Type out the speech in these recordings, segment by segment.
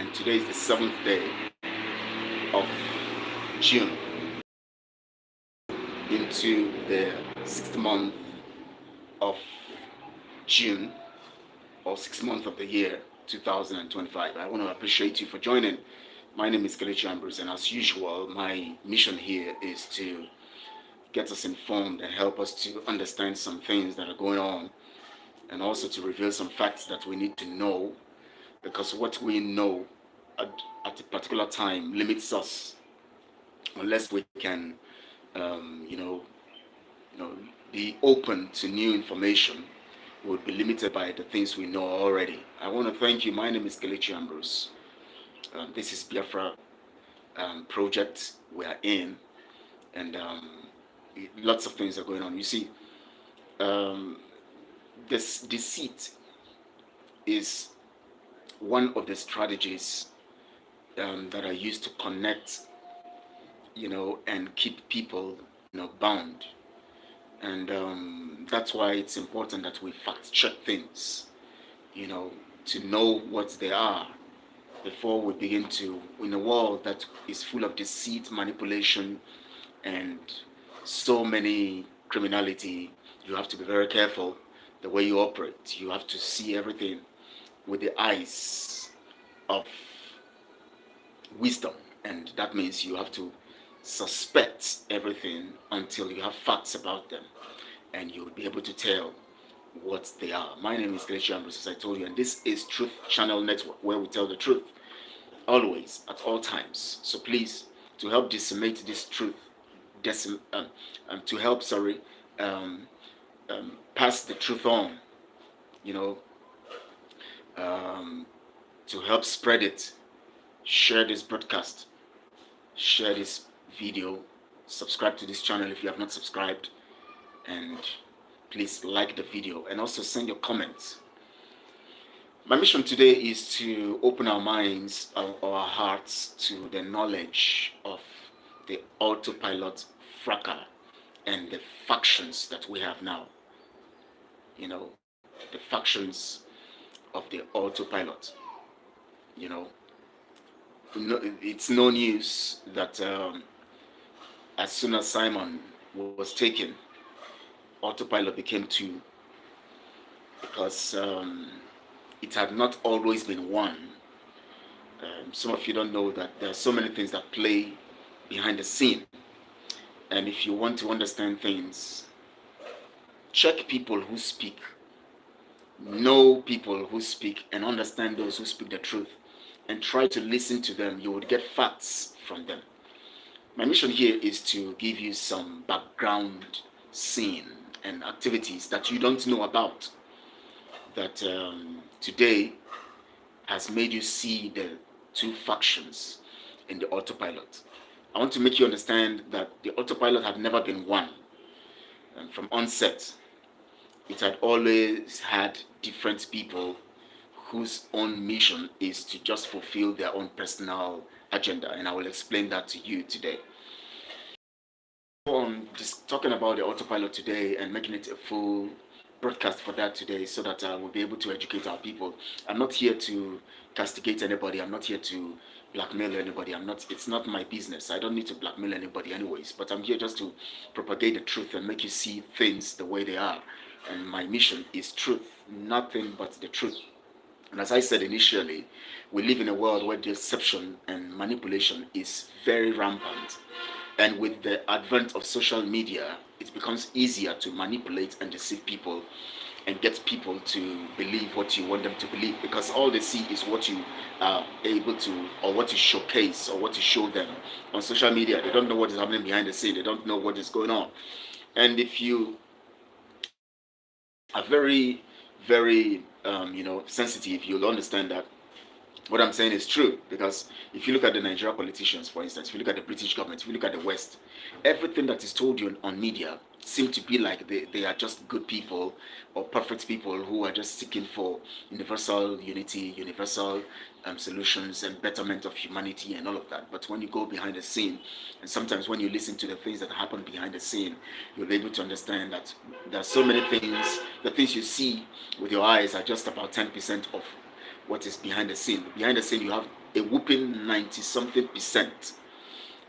and today is the seventh day of June into the sixth month of June, or 6 months of the year 2025. I want to appreciate you for joining. My name is Kelechi Ambrose, and as usual, my mission here is to get us informed and help us to understand some things that are going on, and also to reveal some facts that we need to know, because what we know at, at a particular time limits us unless we can, um, you know, be open to new information. We would be limited by the things we know already. I want to thank you. My name is Kelechi Ambrose. This is BIAFRA project we are in, and lots of things are going on. You see, um, this deceit is one of the strategies that are used to connect, and keep people, bound. And that's why it's important that we fact check things, to know what they are before we begin to, in a world that is full of deceit, manipulation, and so many criminality. You have to be very careful the way you operate. You have to see everything with the eyes of wisdom, and that means you have to suspect everything until you have facts about them, and you'll be able to tell what they are. My name is Kelechi Ambrose, as I told you, and this is Truth Channel Network, where we tell the truth always, at all times. So please, to help disseminate this truth, to help, um, pass the truth on, you know, um, to help spread it, share this broadcast, share this video, subscribe to this channel if you have not subscribed, and please like the video and also send your comments. My mission today is to open our minds, our hearts to the knowledge of the autopilot fracas and the factions that we have now. The factions of the autopilot. You know, it's no news that as soon as Simon was taken, autopilot became two, because it had not always been one. Some of you don't know that there are so many things that play behind the scene, and if you want to understand things, check people who speak, know people who speak, and understand those who speak the truth, and try to listen to them. You would get facts from them. My mission here is to give you some background scene and activities that you don't know about, that today has made you see the two factions in the autopilot. I want to make you understand that the autopilot had never been one. And from onset, it had always had different people whose own mission is to just fulfill their own personal agenda, and I will explain that to you today. On just talking about the autopilot today and making it a full broadcast for that today, so that we'll be able to educate our people. I'm not here to castigate anybody. I'm not here to blackmail anybody. It's not my business. I don't need to blackmail anybody anyways, but I'm here just to propagate the truth and make you see things the way they are. And my mission is truth, nothing but the truth. And as I said initially, we live in a world where deception and manipulation is very rampant. And with the advent of social media, it becomes easier to manipulate and deceive people and get people to believe what you want them to believe, because all they see is what you are able to, or what you showcase, or what you show them on social media. They don't know what is happening behind the scene. They don't know what is going on. And if you are very, very, sensitive, you'll understand that what I'm saying is true. Because if you look at the Nigerian politicians, for instance, if you look at the British government, if you look at the West, everything that is told you on media seem to be like they are just good people or perfect people who are just seeking for universal unity, universal solutions and betterment of humanity and all of that. But when you go behind the scene, and sometimes when you listen to the things that happen behind the scene, you'll be able to understand that there are so many things. The things you see with your eyes are just about 10% of what is behind the scene. Behind the scene, you have a whooping 90 something percent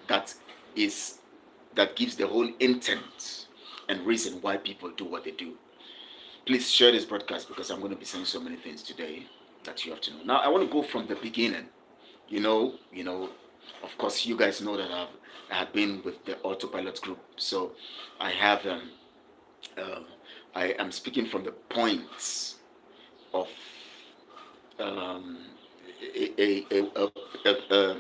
that is that gives the whole intent and reason why people do what they do. Please share this broadcast because I'm going to be saying so many things today that you have to know. Now I want to go from the beginning. Of course, you guys know that I have been with the Autopilot group, so I have um, I am speaking from the points of um, a, a, a, a, a,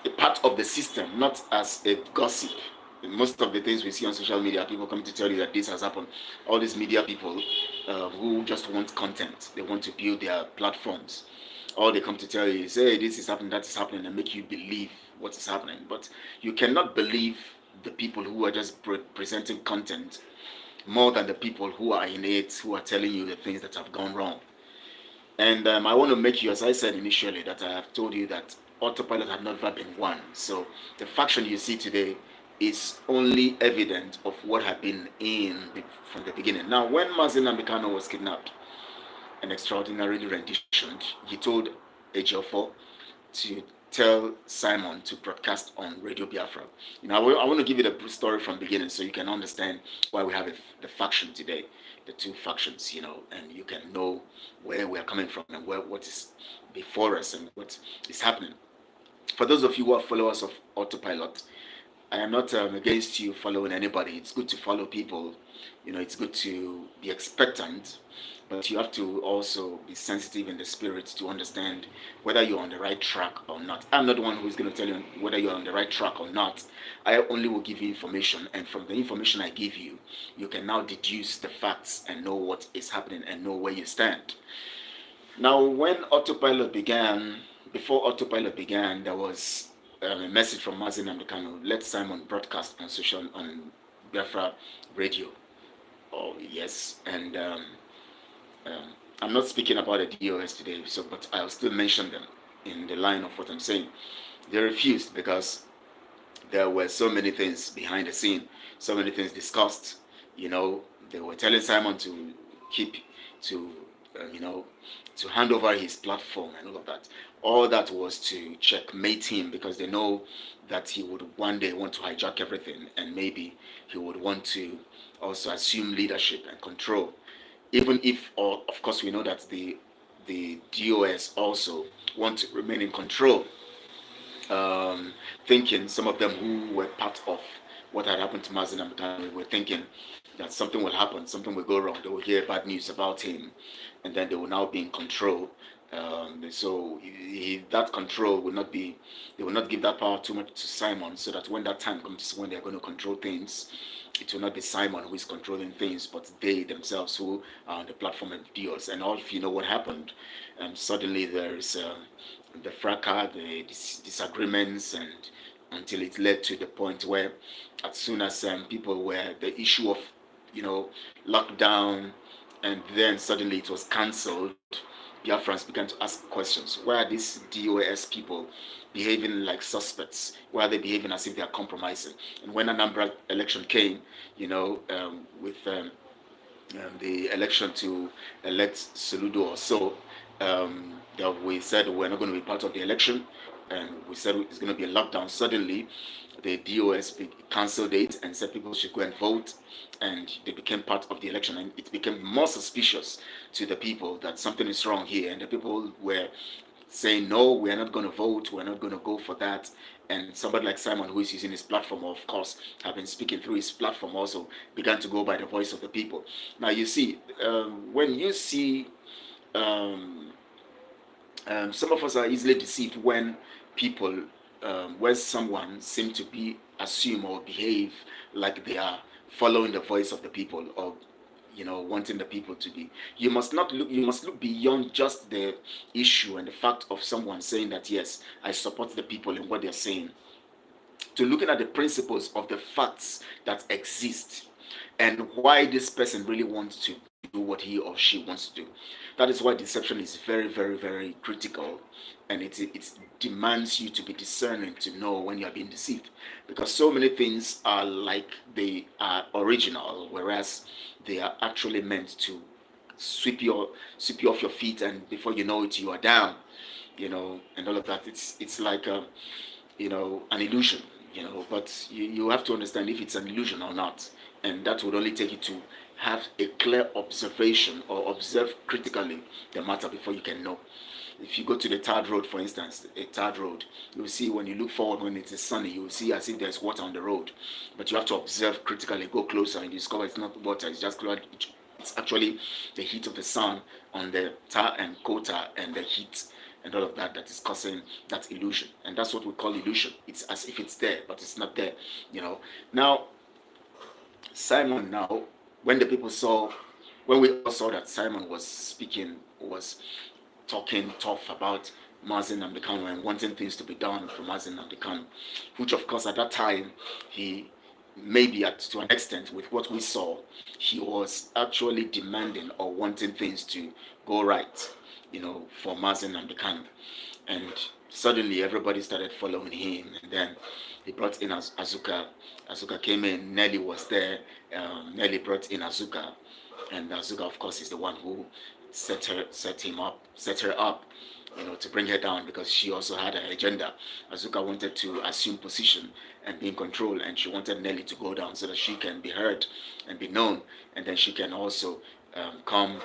a part of the system, not as a gossip. Most of the things we see on social media, people come to tell you that this has happened. All these media people who just want content, they want to build their platforms. All they come to tell you is, hey, this is happening, that is happening, and make you believe what is happening. But you cannot believe the people who are just presenting content more than the people who are in it, who are telling you the things that have gone wrong. And I want to make you, as I said initially, that I have told you that Autopilot had never been won. So the faction you see today is only evidence of what had been from the beginning. Now, when Mazin Nambikano was kidnapped and extraordinarily renditioned, he told Ejiofor to tell Simon to broadcast on Radio Biafra. I want to give you the story from the beginning so you can understand why we have the faction today, the two factions, and you can know where we are coming from and what is before us and what is happening. For those of you who are followers of Autopilot, I am not against you following anybody. It's good to follow people. It's good to be expectant, but you have to also be sensitive in the spirit to understand whether you're on the right track or not. I'm not the one who's going to tell you whether you're on the right track or not. I only will give you information, and from the information I give you, you can now deduce the facts and know what is happening and know where you stand. Now, before Autopilot began, there was a message from Mazin Amdekano, let Simon broadcast on Biafra radio. Oh, yes. And I'm not speaking about the DOS today, but I'll still mention them in the line of what I'm saying. They refused because there were so many things behind the scene, so many things discussed. They were telling Simon to keep, to, to hand over his platform and all of that. All that was to checkmate him because they know that he would one day want to hijack everything, and maybe he would want to also assume leadership and control. Even if, of course, we know that the DOS also want to remain in control. Thinking some of them who were part of what had happened to Mazin Amdekano were thinking that something will happen, something will go wrong. They will hear bad news about him, and then they will now be in control. So that control will not be, they will not give that power too much to Simon, so that when that time comes when they're going to control things, it will not be Simon who is controlling things, but they themselves who are on the platform of Dios. And all of you know what happened. Suddenly there is the fracas, the disagreements, and until it led to the point where, as soon as people were the issue of, lockdown, and then suddenly it was cancelled, Biafrans began to ask questions. Why are these DOS people behaving like suspects? Why are they behaving as if they are compromising? And when Anambra election came, with the election to elect Soludo or so, that we said we're not going to be part of the election, and we said it's going to be a lockdown. Suddenly, the DOS cancelled it and said people should go and vote, and they became part of the election. And it became more suspicious to the people that something is wrong here, and the people were saying, no, we're not going to vote, we're not going to go for that. And somebody like Simon, who is using his platform, of course, have been speaking through his platform, also began to go by the voice of the people. Now, you see, when you see, some of us are easily deceived when people, when someone seems to be assume or behave like they are following the voice of the people, or wanting the people to be. You must look beyond just the issue and the fact of someone saying that, yes, I support the people in what they're saying, to looking at the principles of the facts that exist and why this person really wants to do what he or she wants to do. That is why deception is very, very, very critical, and it demands you to be discerning to know when you are being deceived, because so many things are like they are original, whereas they are actually meant to sweep you off your feet, and before you know it, you are down. and all of that. It's like an illusion, but you have to understand if it's an illusion or not. And that would only take you to have a clear observation or observe critically the matter before you can know. If you go to the tarred road, for instance, a tarred road, you'll see when you look forward when it is sunny, you'll see as if there's water on the road. But you have to observe critically, go closer, and you discover it's not water, it's just cloud. It's actually the heat of the sun on the tar and coatar and the heat and all of that is causing that illusion. And that's what we call illusion. It's as if it's there, but it's not there. Now, Simon, now, when the people saw, when we all saw that Simon was speaking, was talking tough about Mazi Nnamdi Kanu and wanting things to be done for Mazi Nnamdi Kanu, which of course at that time, he maybe to an extent with what we saw, he was actually demanding or wanting things to go right, for Mazi Nnamdi Kanu. And suddenly everybody started following him, and then he brought in Azuka. Azuka came in, Nelly was there, Nelly brought in Azuka, and Azuka of course is the one who set her up, to bring her down, because she also had an agenda. Azuka wanted to assume position and be in control, and she wanted Nelly to go down so that she can be heard and be known, and then she can also come,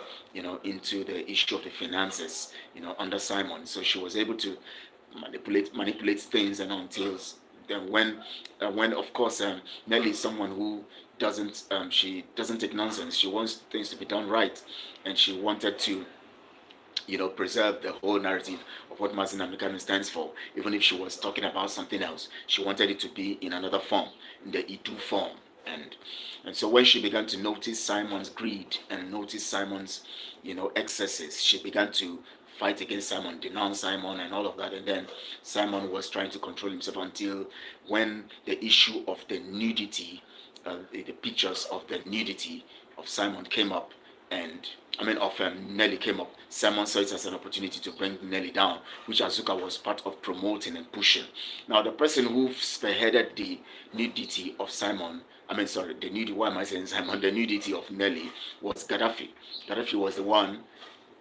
into the issue of the finances, under Simon. So she was able to manipulate things, and until then when of course Nelly is someone who she doesn't take nonsense. She wants things to be done right, and she wanted to preserve the whole narrative of what Mazi Nnamdi Kanu stands for. Even if she was talking about something else, she wanted it to be in another form, in the Itu form. And so when she began to notice Simon's greed and notice Simon's excesses, she began to fight against Simon, denounce Simon and all of that. And then Simon was trying to control himself until when the issue of the nudity, the pictures of the nudity of Simon came up, of Nelly came up. Simon saw it as an opportunity to bring Nelly down, which Azuka was part of promoting and pushing. Now, the person who spearheaded the nudity of Simon, the nudity, why am I saying Simon? The nudity of Nelly was Gaddafi. Gaddafi was the one.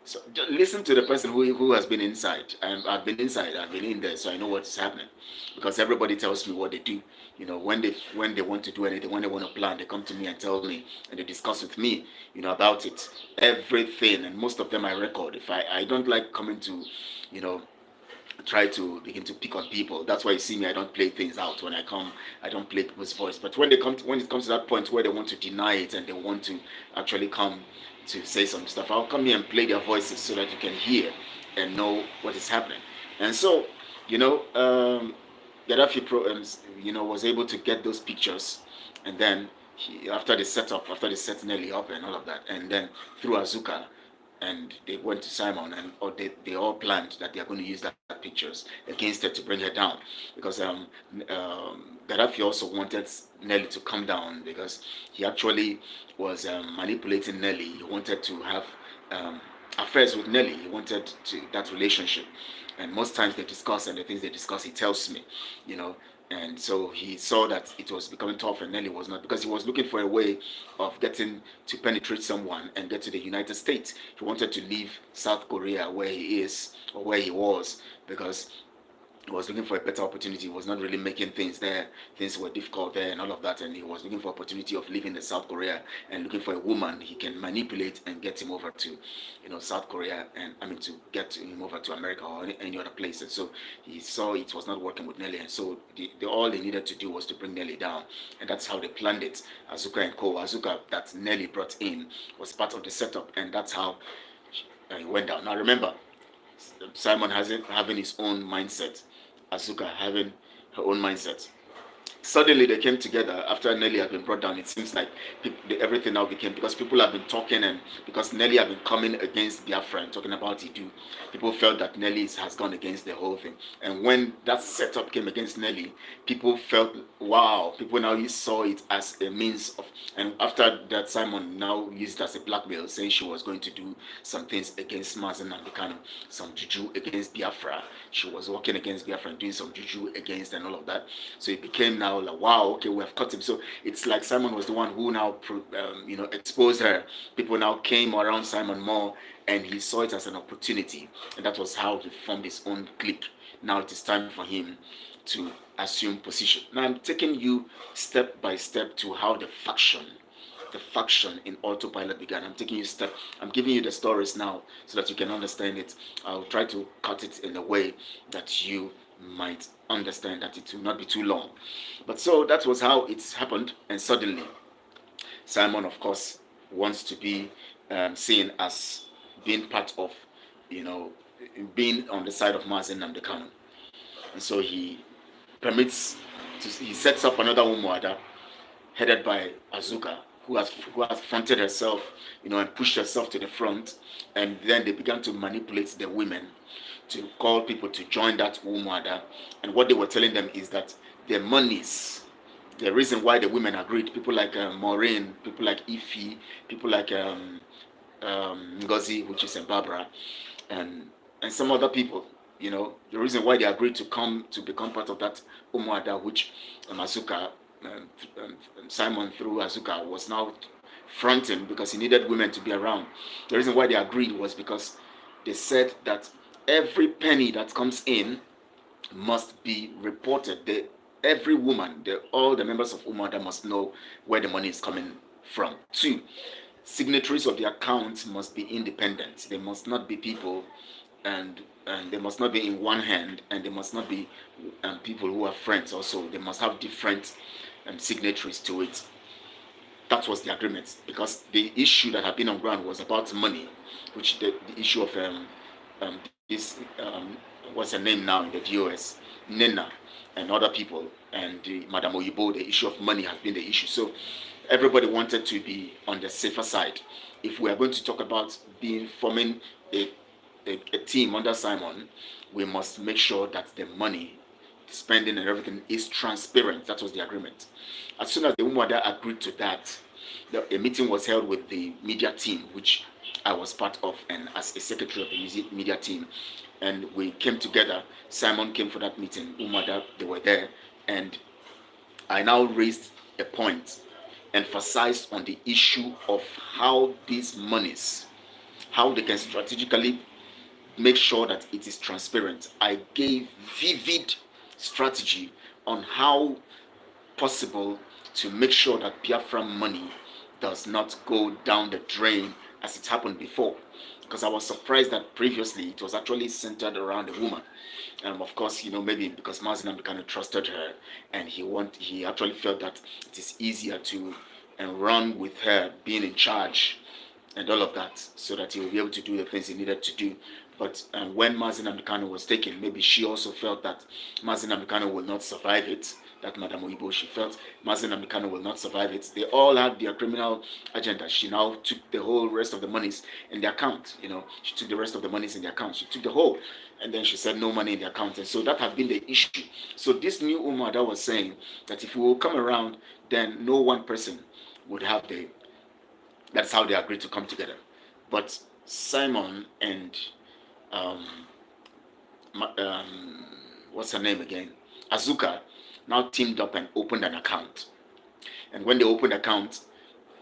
So just listen to the person who has been inside. I've been inside, I've been in there, so I know what is happening. Because everybody tells me what they do. When they want to do anything, when they want to plan, they come to me and tell me, and they discuss with me, about it. Everything, and most of them I record. If I don't like coming to, try to begin to pick on people. That's why you see me, I don't play things out. When I come, I don't play people's voice. But when it comes to that point where they want to deny it and they want to actually come to say some stuff, I'll come here and play their voices so that you can hear and know what is happening. And so, Gaddafi was able to get those pictures, and then after they set Nelly up and all of that, and then through Azuka, and they went to Simon, and they all planned that they are going to use that pictures against her to bring her down, because Gaddafi also wanted Nelly to come down, because he actually was manipulating Nelly. He wanted to have affairs with Nelly. He wanted that relationship, and most times they discuss, and the things they discuss, he tells me, and so he saw that it was becoming tough, and Nelly was not, because he was looking for a way of getting to penetrate someone and get to the United States. He wanted to leave South Korea where he is, or where he was, because he was looking for a better opportunity. He was not really making things there. Things were difficult there and all of that. And he was looking for opportunity of leaving the South Korea and looking for a woman he can manipulate and get him over to, South Korea, and to get him over to America or any other place. And so he saw it was not working with Nelly. And so all they needed to do was to bring Nelly down. And that's how they planned it. Azuka and co. Azuka that Nelly brought in was part of the setup. And that's how it went down. Now remember, Simon having his own mindset. Azuka having her own mindset. Suddenly they came together after Nelly had been brought down. It seems like everything now became, because people have been talking, and because Nelly had been coming against BIAFRA and talking about Idu, people felt that Nelly has gone against the whole thing. And when that setup came against Nelly, people felt, wow, people now saw it as a means of, and after that Simon now used it as a blackmail, saying she was going to do some things against Mazi Nnamdi Kanu, some juju against BIAFRA. She was working against BIAFRA and doing some juju against and all of that. So it became now now, like, wow, okay, we have caught him. So it's like Simon was the one who now, exposed her. People now came around Simon more, and he saw it as an opportunity, and that was how he formed his own clique. Now it is time for him to assume position. Now I'm taking you step by step to how the faction in Autopilot began. I'm giving you the stories now so that you can understand it. I'll try to cut it in a way that you might understand, that it will not be too long. But so that was how it happened, and suddenly Simon, of course, wants to be seen as being part of, you know, being on the side of Mazen Namdekanu. And so he sets up another Umuada headed by Azuka, who has fronted herself, and pushed herself to the front, and then they began to manipulate the women to call people to join that Umuada. And what they were telling them is that the monies, the reason why the women agreed, people like Maureen, people like Ify, people like Ngozi, which is Barbara, and some other people, the reason why they agreed to come to become part of that Umuada, which Azuka, Simon through Azuka was now fronting, because he needed women to be around. The reason why they agreed was because they said that every penny that comes in must be reported. Every woman, all the members of Umuada must know where the money is coming from. 2, signatories of the account must be independent. They must not be people, and they must not be in one hand, and they must not be people who are friends also. They must have different signatories to it. That was the agreement, because the issue that had been on ground was about money, which the issue of this what's her name now in the DOS, Nena, and other people, and Madame Oyibo. The issue of money has been the issue. So everybody wanted to be on the safer side. If we are going to talk about forming a team under Simon, we must make sure that the money, spending and everything is transparent. That was the agreement. As soon as the Umuada agreed to that, a meeting was held with the media team, which I was part of, and as a secretary of the media team, and we came together. Simon came for that meeting, Umuada, they were there, and I now raised a point, emphasized on the issue of how these monies, how they can strategically make sure that it is transparent. I gave vivid strategy on how possible to make sure that BIAFRA money does not go down the drain as it happened before. Because I was surprised that previously it was actually centered around a woman. Of course, maybe because Mazen kind of trusted her, and he actually felt that it is easier to run with her being in charge and all of that, so that he will be able to do the things he needed to do. But when Mazen Namdekanu was taken, maybe she also felt that Mazen Namdekanu will not survive it. That Madame Oyibo, she felt Mazen Namdekanu will not survive it. They all had their criminal agenda. She now took the whole rest of the monies in the account. She took the rest of the monies in the account. She took the whole, and then she said no money in the account. And so that had been the issue. So this new Umuada was saying that if we will come around, then no one person would have that's how they agreed to come together. But Simon and what's her name again? Azuka now teamed up and opened an account. And when they opened the account,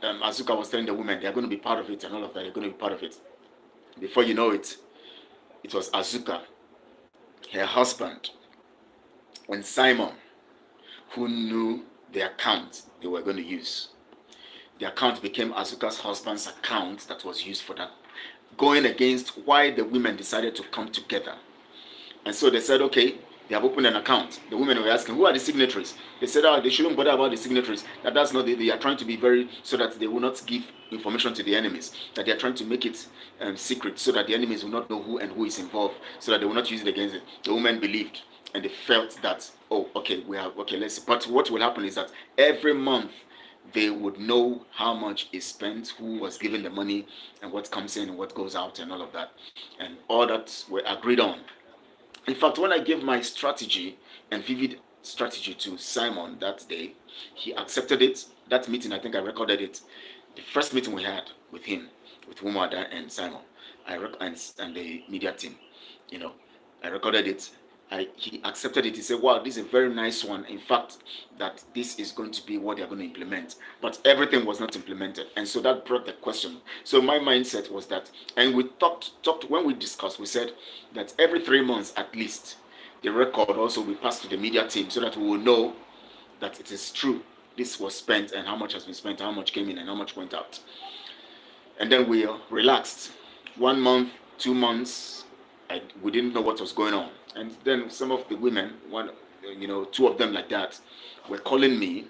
Azuka was telling the women they're going to be part of it and all of that. They're going to be part of it. Before you know it, it was Azuka, her husband, and Simon who knew the account they were going to use. The account became Azuka's husband's account that was used for that, going against why the women decided to come together. And so they said, okay, they have opened an account. The women were asking, who are the signatories? They said, they shouldn't bother about the signatories. That's not, they are trying to be very, so that they will not give information to the enemies. That they are trying to make it secret, so that the enemies will not know who is involved, so that they will not use it against it. The women believed, and they felt that, let's see. But what will happen is that every month, they would know how much is spent, who was given the money, and what comes in and what goes out, and all of that. And all that were agreed on. In fact, when I gave my strategy and vivid strategy to Simon that day, he accepted it. That meeting, I think I recorded it. The first meeting we had with him, with Umuada and Simon, and the media team, I recorded it. he accepted it. He said, wow, this is a very nice one. In fact, that this is going to be what they're going to implement. But everything was not implemented. And so that brought the question. So my mindset was that, and we talked when we discussed, we said that every 3 months at least, the record also will pass to the media team so that we will know that it is true. This was spent and how much has been spent, how much came in and how much went out. And then we relaxed. 1 month, 2 months, we didn't know what was going on. And then some of the women, two of them like that, were calling me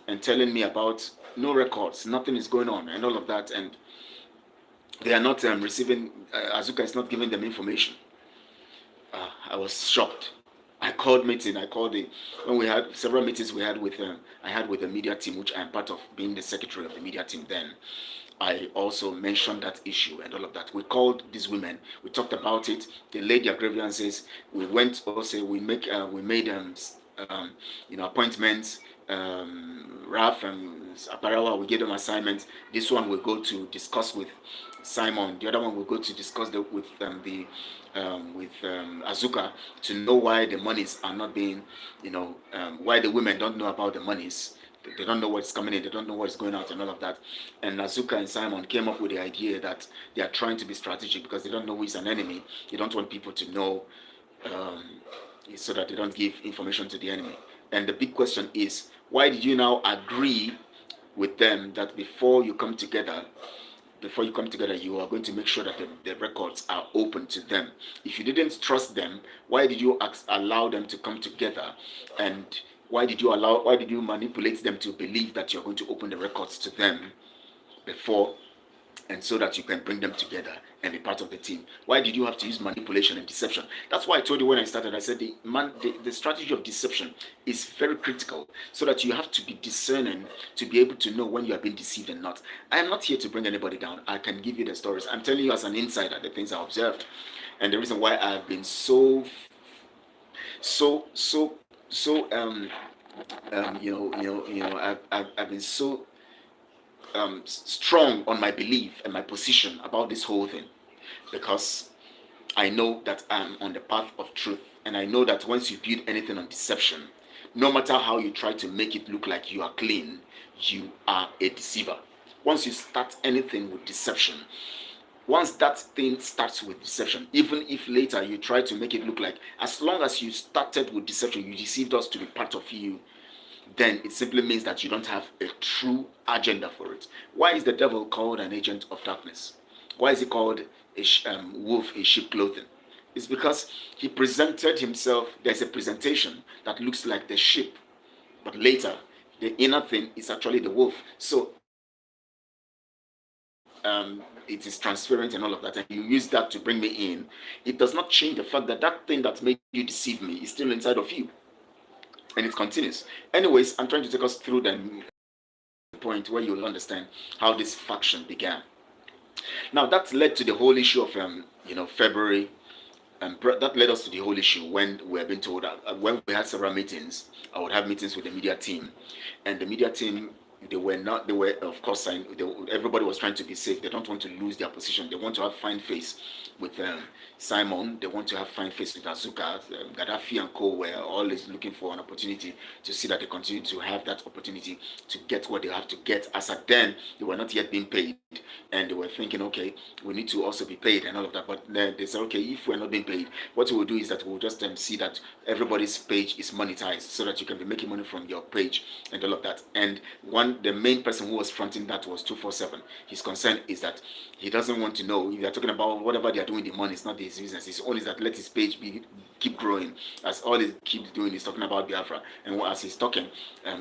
and telling me about no records, nothing is going on, and all of that. And they are not receiving, Azuka is not giving them information. I was shocked. I called when we had several meetings I had with the media team, which I'm part of, being the secretary of the media team then. I also mentioned that issue and all of that. We called these women. We talked about it. They laid their grievances. We went also. We made appointments. Raf and Aparawa, we gave them assignments. This one will go to discuss with Simon. The other one will go to discuss with Azuka to know why the monies are not being, why the women don't know about the monies. They don't know what's coming in, they don't know what's going out and all of that. And Azuka and Simon came up with the idea that they are trying to be strategic because they don't know who is an enemy. They don't want people to know, so that they don't give information to the enemy. And the big question is, why did you now agree with them that before you come together, you are going to make sure that the records are open to them? If you didn't trust them, why did you allow them to come together? And why did you manipulate them to believe that you're going to open the records to them before, and so that you can bring them together and be part of the team? Why did you have to use manipulation and deception? That's why I told you when I started, I said the strategy of deception is very critical, so that you have to be discerning to be able to know when you are being deceived and not. I am not here to bring anybody down. I can give you the stories. I'm telling you as an insider the things I observed, and the reason why I've been I've been so strong on my belief and my position about this whole thing, because I know that I'm on the path of truth, and I know that once you build anything on deception, no matter how you try to make it look like you are clean, you are a deceiver. Once you start anything with deception, once that thing starts with deception, even if later you try to make it look like, as long as you started with deception, you deceived us to be part of you, then it simply means that you don't have a true agenda for it. Why is the devil called an agent of darkness? Why is he called a wolf in sheep clothing? It's because he presented himself. There's a presentation that looks like the sheep, but later the inner thing is actually the wolf. So it is transparent and all of that, and you use that to bring me in. It does not change the fact that that thing that made you deceive me is still inside of you, and it continues. Anyways, I'm trying to take us through the point where you'll understand how this faction began. Now that led to the whole issue of February, and that led us to the whole issue when we have been told that when we had several meetings. I would have meetings with the media team, and the media team, they were of course everybody was trying to be safe. They don't want to lose their position. They want to have fine face with Simon. They want to have fine face with Azuka. Gaddafi and co were always looking for an opportunity to see that they continue to have that opportunity to get what they have to get. As at then, they were not yet being paid, and they were thinking, okay, we need to also be paid and all of that. But then they said, okay, if we're not being paid, what we will do is that we'll just see that everybody's page is monetized, so that you can be making money from your page and all of that. And the main person who was fronting that was 247. His concern is that he doesn't want to know if they're talking about whatever they are doing. The money is not his business. His own is that let his page keep growing. As all he keeps doing is talking about BIAFRA, and as he's talking,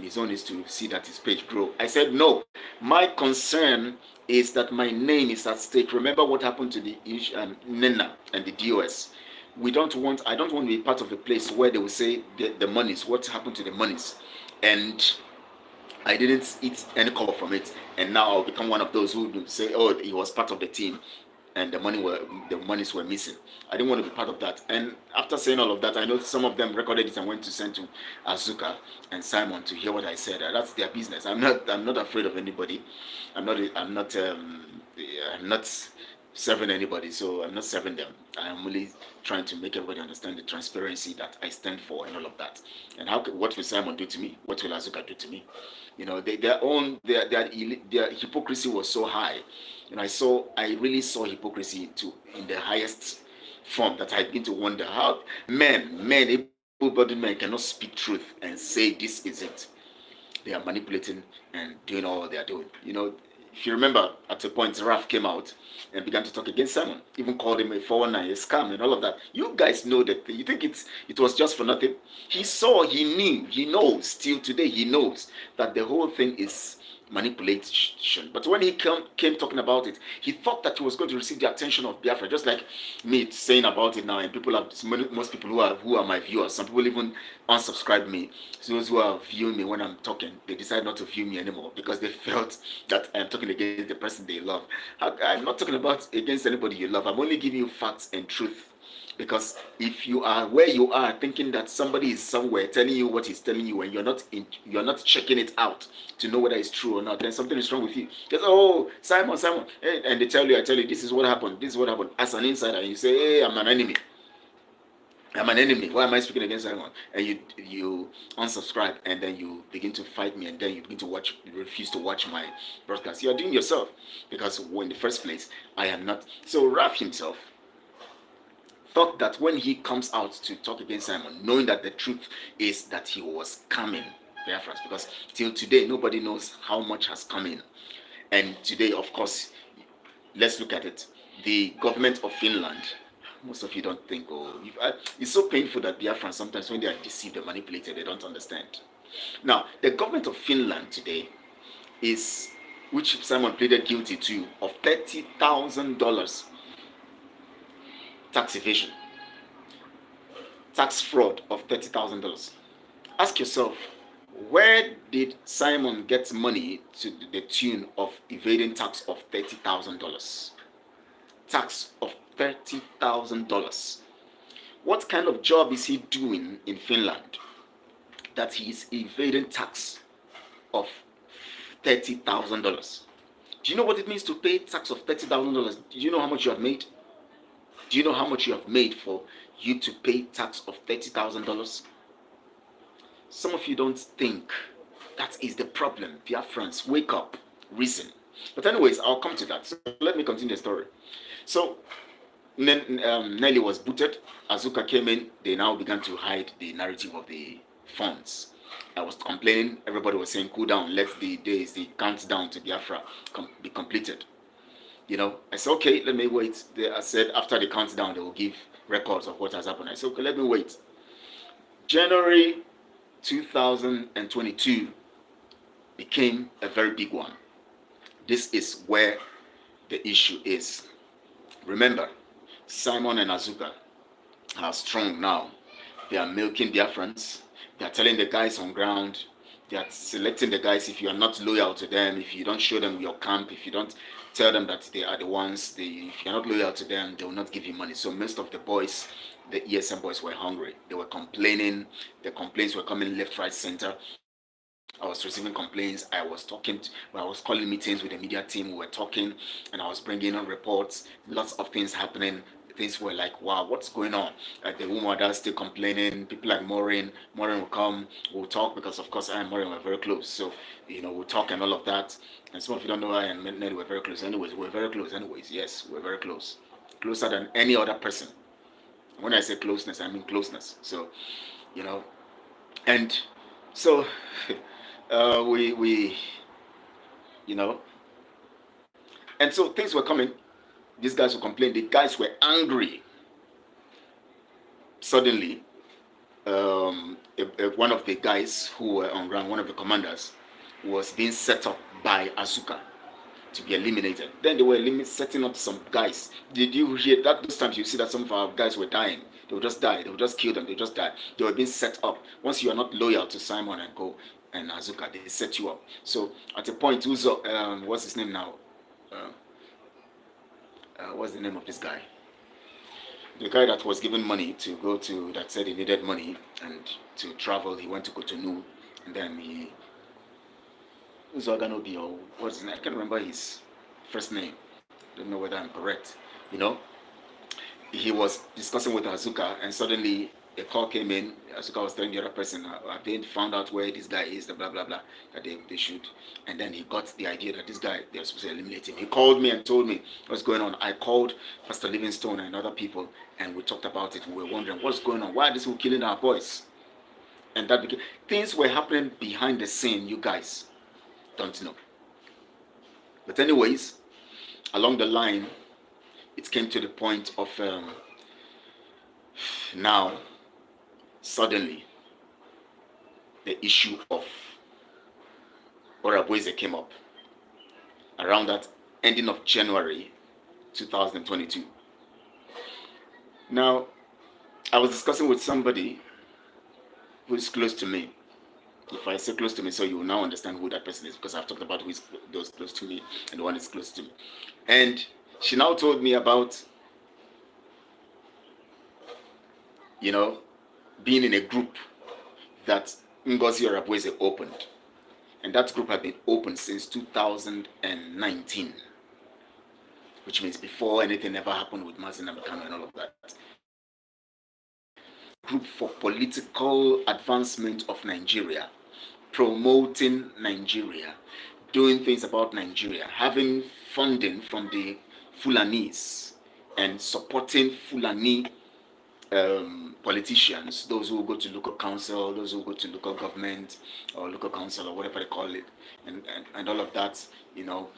his own is to see that his page grow. I said no. My concern is that my name is at stake. Remember what happened to the Nena and the DOS. I don't want to be part of a place where they will say the monies, what happened to the monies, and I didn't eat any call from it, and now I'll become one of those who would say, "Oh, he was part of the team, and the monies were missing." I didn't want to be part of that. And after saying all of that, I know some of them recorded it and went to send to Azuka and Simon to hear what I said. That's their business. I'm not afraid of anybody. I'm not serving anybody, so I'm not serving them. I'm only trying to make everybody understand the transparency that I stand for and all of that. And what will Simon do to me? What will Azuka do to me? You know, their hypocrisy was so high. And I really saw hypocrisy in the highest form, that I begin to wonder how able-bodied men cannot speak truth and say this is it. They are manipulating and doing all they are doing. You know, if you remember, at a point, Raf came out and began to talk against Simon, even called him a 419, a scam, and all of that. You guys know that. You think it was just for nothing? He saw, he knew, he knows, still today, he knows that the whole thing is manipulation. But when he came talking about it, he thought that he was going to receive the attention of Biafra, just like me saying about it now. And people have, most people who are my viewers, some people even unsubscribe me. So those who are viewing me when I'm talking, they decide not to view me anymore because they felt that I'm talking against the person they love. I'm not talking about against anybody you love. I'm only giving you facts and truth. Because if you are where you are thinking that somebody is somewhere telling you what he's telling you, and you're not checking it out to know whether it's true or not, then something is wrong with you. Just, oh, Simon, and they tell you, this is what happened, as an insider, and you say, hey, I'm an enemy. Why am I speaking against Simon? And you unsubscribe, and then you begin to fight me, and then you begin to you refuse to watch my broadcast. You're doing yourself, because in the first place, I am not. So Raf himself thought that when he comes out to talk against Simon, knowing that the truth is that he was coming, Biafrans, because till today nobody knows how much has come in. And today, of course, let's look at it. The government of Finland, most of you don't think, it's so painful that Biafrans sometimes, when they are deceived or manipulated, they don't understand. Now, the government of Finland today is, which Simon pleaded guilty to, of $30,000 tax evasion, tax fraud of $30,000. Ask yourself, where did Simon get money to the tune of evading tax of $30,000? Tax of $30,000. What kind of job is he doing in Finland that he is evading tax of $30,000? Do you know what it means to pay tax of $30,000? Do you know how much you have made? Do you know how much you have made for you to pay tax of $30,000? Some of you don't think. That is the problem. Biafrans, wake up, reason. But anyways, I'll come to that. So let me continue the story. So Nelly was booted. Azuka came in. They now began to hide the narrative of the funds. I was complaining. Everybody was saying, cool down. Let the countdown to Biafra be completed. You know, I said, okay, let me wait. I said, after the countdown, they will give records of what has happened. I said, okay, let me wait. January 2022 became a very big one. This is where the issue is. Remember, Simon and Azuka are strong now. They are milking their friends. They are telling the guys on ground. They are selecting the guys. If you are not loyal to them, if you don't show them your camp, if you don't tell them that they are the ones, if you're not loyal to them, they will not give you money. So most of the boys, the ESM boys, were hungry. They were complaining. The complaints were coming left, right, center. I was receiving complaints. I was calling meetings with the media team. We were talking, and I was bringing on reports. Lots of things happening. Things were like, wow, what's going on? The woman are still complaining. People like Maureen will come. We'll talk, because of course I and Maureen were very close. So, we'll talk and all of that. And some of you don't know I and Ned were very close. Anyways, we're very close. Anyways, yes, we're very close. Closer than any other person. When I say closeness, I mean closeness. So, and so we and so things were coming. These guys were complaining. The guys were angry. Suddenly, one of the guys who were on ground, one of the commanders, was being set up by Azuka to be eliminated. Then they were setting up some guys. Did you hear that? Those times you see that some of our guys were dying. They would just die. They would just kill them. They would just die. They were being set up. Once you are not loyal to Simon and Co. and Azuka, they set you up. So at a point, Uzo, what's his name now? What's the name of this guy? The guy that was given money that said he needed money and to travel, he went to Cotonou, and then Uzoganobi, or what's his name? I can't remember his first name. Don't know whether I'm correct. You know, he was discussing with Azuka, and suddenly a call came in. Azuka was telling the other person, they found out where this guy is, the blah blah blah, that they should. And then he got the idea that this guy, they're supposed to eliminate him. He called me and told me what's going on. I called Pastor Livingstone and other people, and we talked about it. We were wondering what's going on. Why are these people killing our boys? And that became, things were happening behind the scene. You guys don't know. But anyways, along the line, it came to the point of now, suddenly, the issue of Orabueze came up around that ending of January 2022. Now, I was discussing with somebody who is close to me. If I say close to me, so you will now understand who that person is, because I've talked about who is those close to me and the one is close to me. And she now told me about, you know, being in a group that Ngozi Orabueze opened. And that group had been open since 2019, which means before anything ever happened with Mazin Namikano and all of that. Group for political advancement of Nigeria, promoting Nigeria, doing things about Nigeria, having funding from the Fulanis and supporting Fulani politicians, those who go to local council, those who go to local government or local council or whatever they call it, and all of that, you know,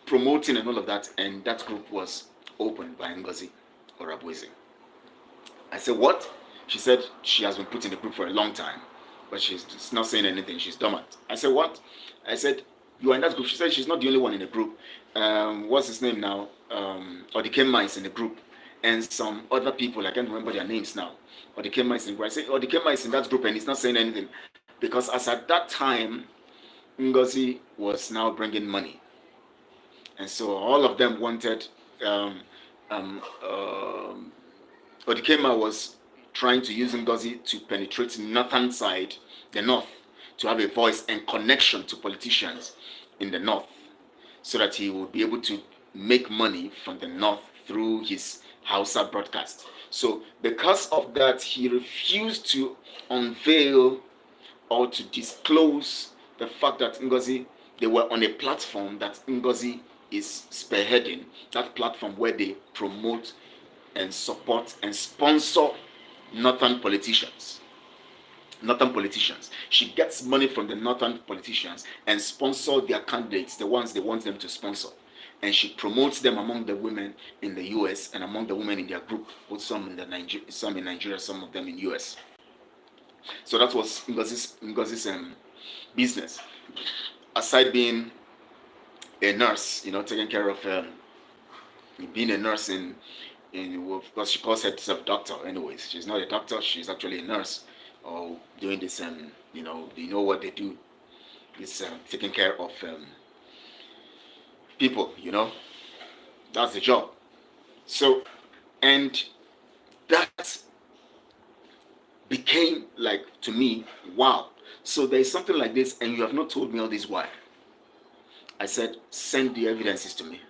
promoting and all of that. And that group was opened by Ngozi Orabueze. I said, what? She said she has been put in the group for a long time, but she's not saying anything. She's dormant. I said, what? I said, you are in that group. She said she's not the only one in the group. What's his name now? Odikemma is in the group, and some other people, I can't remember their names now. Odikemma is in the group. I said, Odikemma is in that group, and he's not saying anything, because as at that time, Ngozi was now bringing money, and so all of them wanted. Odikemma was trying to use Ngozi to penetrate the northern side, the north, to have a voice and connection to politicians in the north, so that he would be able to make money from the north through his Hausa broadcast. So because of that, he refused to unveil or to disclose the fact that Ngozi, they were on a platform that Ngozi is spearheading, that platform where they promote and support and sponsor northern politicians. She gets money from the northern politicians and sponsor their candidates, the ones they want them to sponsor. And she promotes them among the women in the US and among the women in their group, both some in Nigeria, some of them in US. So that was Ngozi's business. Aside being a nurse, you know, taking care of being a nurse because she calls herself doctor. Anyways, she's not a doctor. She's actually a nurse, or doing this. You know what they do? This taking care of people. You know, that's the job. So, and that became like, to me, wow. So there is something like this, and you have not told me all this why. I said, send the evidences to me.